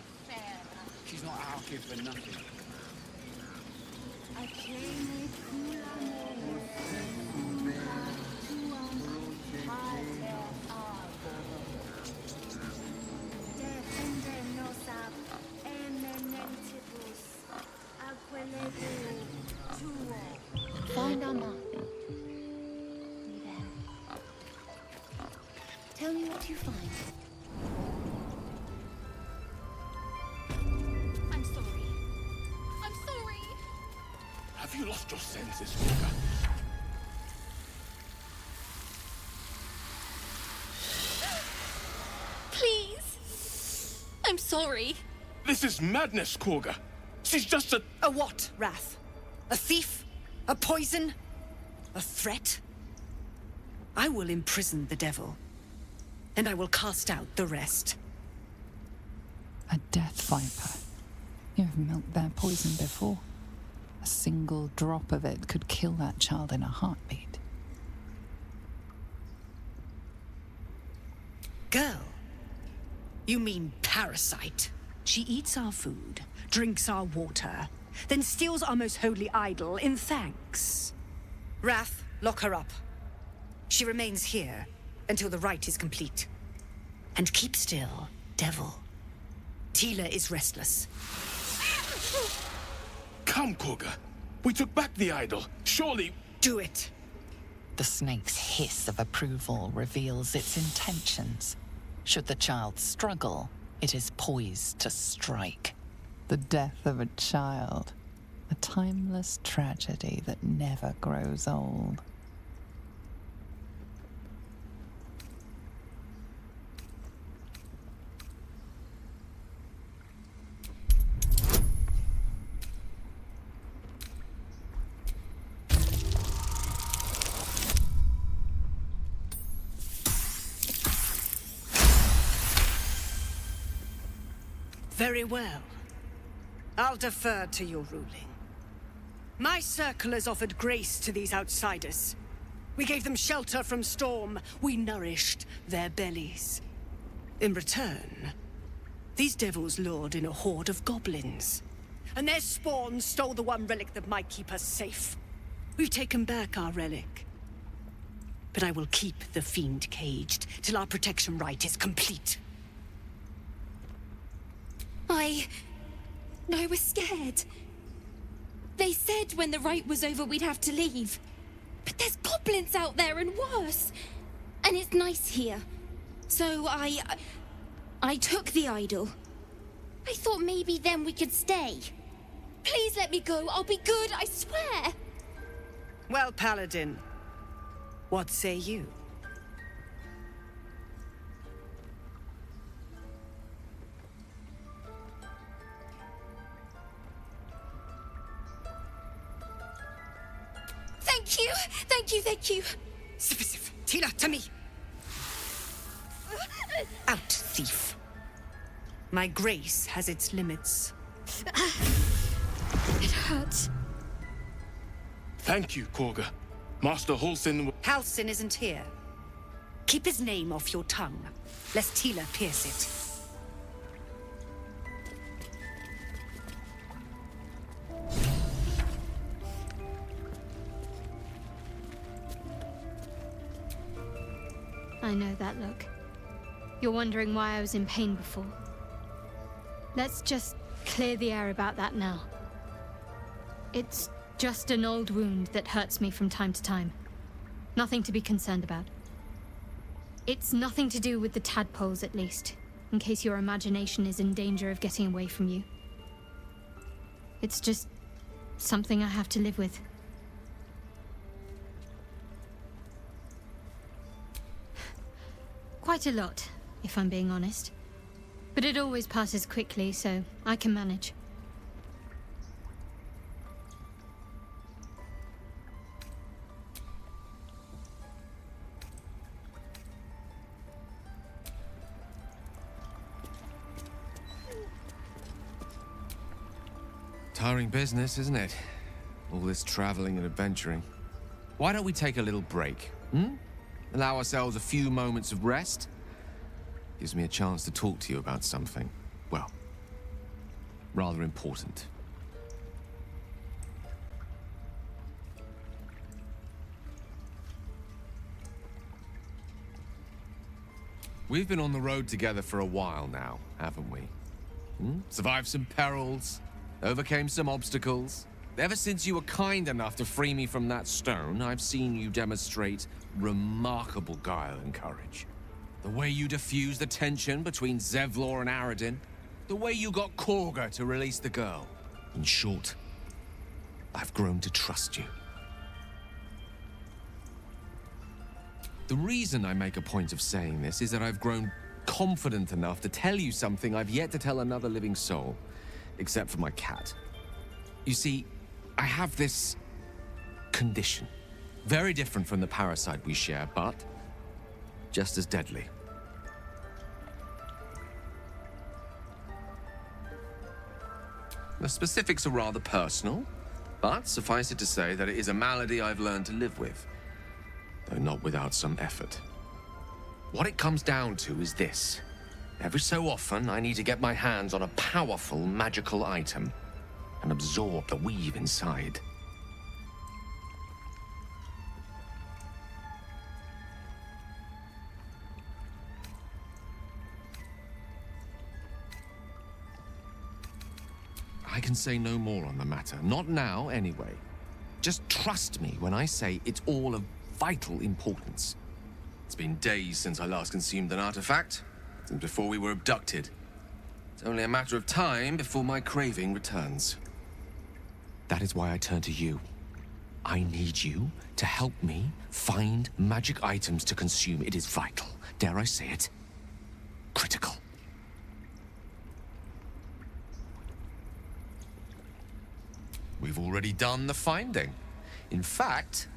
She's not out here for nothing. Find our mark. Tell me what you find. I'm sorry. I'm sorry. Have you lost your senses, Korga? Please. I'm sorry. This is madness, Korga. She's just a... A what, Wrath? A thief? A poison? A threat? I will imprison the devil, and I will cast out the rest. A death viper. You've milked their poison before. A single drop of it could kill that child in a heartbeat. Girl? You mean parasite? She eats our food, drinks our water, then steals our most holy idol in thanks. Wrath, lock her up. She remains here until the rite is complete. And keep still, devil. Tila is restless. Come, Korga. We took back the idol. Surely... Do it. The snake's hiss of approval reveals its intentions. Should the child struggle, it is poised to strike. The death of a child. A timeless tragedy that never grows old. Very well. I'll defer to your ruling. My circle has offered grace to these outsiders. We gave them shelter from storm. We nourished their bellies. In return, these devils lured in a horde of goblins. And their spawn stole the one relic that might keep us safe. We've taken back our relic. But I will keep the fiend caged till our protection rite is complete. I was scared. They said when the rite was over we'd have to leave. But there's goblins out there and worse. And it's nice here. So I took the idol. I thought maybe then we could stay. Please let me go. I'll be good, I swear. Well, Paladin, what say you? Thank you! Thank you, thank you! Sif, Tila, to me! Out, thief. My grace has its limits. It hurts. Thank you, Korga. Master Halsin... Halsin isn't here. Keep his name off your tongue, lest Tila pierce it. I know that look. You're wondering why I was in pain before. Let's just clear the air about that now. It's just an old wound that hurts me from time to time. Nothing to be concerned about. It's nothing to do with the tadpoles, at least, in case your imagination is in danger of getting away from you. It's just something I have to live with. Quite a lot, if I'm being honest. But it always passes quickly, so I can manage. tiring business, isn't it? All this traveling and adventuring. Why don't we take a little break, Allow ourselves a few moments of rest? Gives me a chance to talk to you about something, well, rather important. We've been on the road together for a while now, haven't we? Survived some perils, overcame some obstacles. Ever since you were kind enough to free me from that stone, I've seen you demonstrate remarkable guile and courage. The way you diffused the tension between Zevlor and Aradin. The way you got Korga to release the girl. In short, I've grown to trust you. The reason I make a point of saying this is that I've grown confident enough to tell you something I've yet to tell another living soul, except for my cat. You see, I have this condition. Very different from the parasite we share, but just as deadly. The specifics are rather personal, but suffice it to say that it is a malady I've learned to live with, though not without some effort. What it comes down to is this. Every so often, I need to get my hands on a powerful magical item and absorb the weave inside. I can say no more on the matter. Not now, anyway. Just trust me when I say it's all of vital importance. It's been days since I last consumed an artifact, since before we were abducted. It's only a matter of time before my craving returns. That is why I turn to you. I need you to help me find magic items to consume. It is vital. Dare I say it? Critical. We've already done the finding. In fact,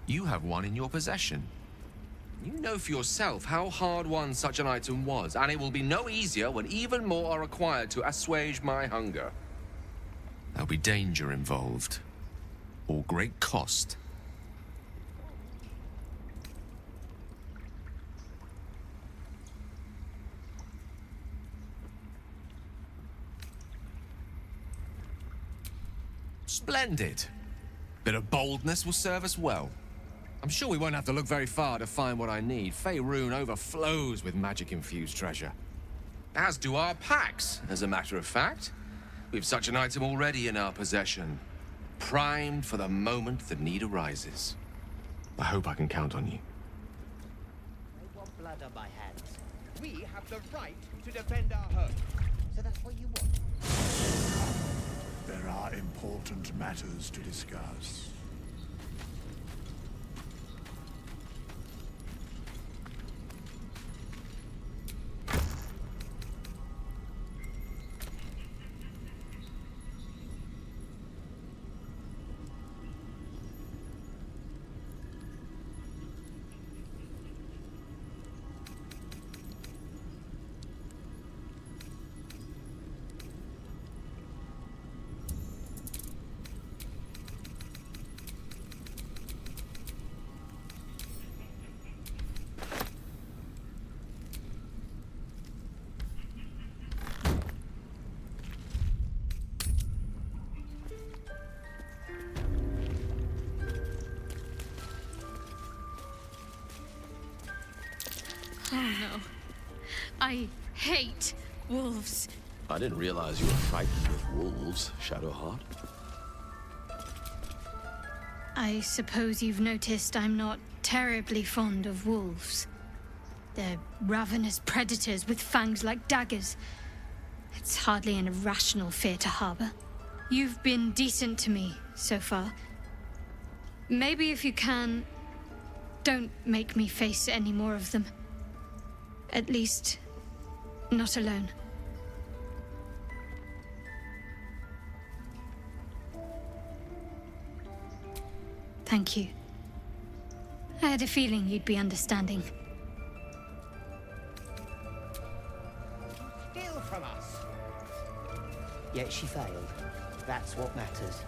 you have one in your possession. You know for yourself how hard-won such an item was, and it will be no easier when even more are required to assuage my hunger. There'll be danger involved, or great cost. Splendid. Bit of boldness will serve us well. I'm sure we won't have to look very far to find what I need. Faerun overflows with magic-infused treasure. As do our packs, as a matter of fact. We've such an item already in our possession. Primed for the moment the need arises. I hope I can count on you. I want blood on my hands. We have the right to defend our home. So that's what you want. There are important matters to discuss. Oh no. I hate wolves. I didn't realize you were frightened of wolves, Shadowheart. I suppose you've noticed I'm not terribly fond of wolves. They're ravenous predators with fangs like daggers. It's hardly an irrational fear to harbor. You've been decent to me so far. Maybe if you can, don't make me face any more of them. At least, not alone. Thank you. I had a feeling you'd be understanding. Steal from us. Yet she failed. That's what matters.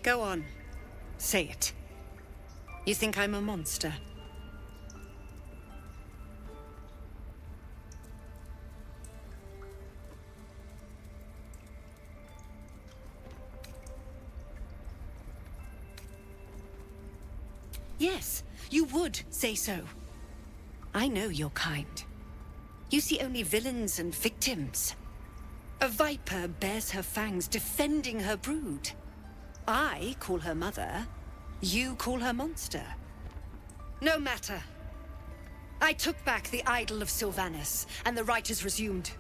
Go on. Say it. You think I'm a monster? Yes, you would say so. I know your kind. You see only villains and victims. A viper bears her fangs defending her brood. I call her mother, you call her monster. No matter. I took back the idol of Sylvanus, and the rite is resumed.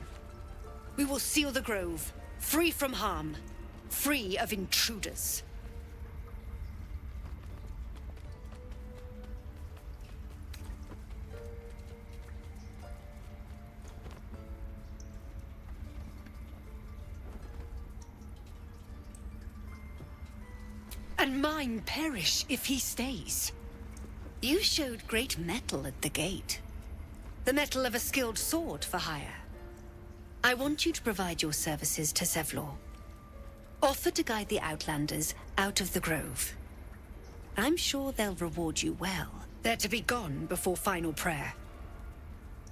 We will seal the grove, free from harm, free of intruders. And mine perish if he stays. You showed great mettle at the gate. The mettle of a skilled sword for hire. I want you to provide your services to Zevlor. Offer to guide the Outlanders out of the grove. I'm sure they'll reward you well. They're to be gone before final prayer.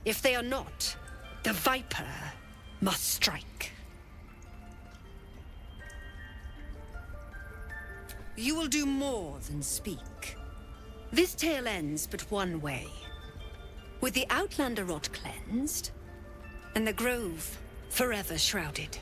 If they are not, the Viper must strike. You will do more than speak. This tale ends but one way. With the Outlander rot cleansed, and the grove forever shrouded.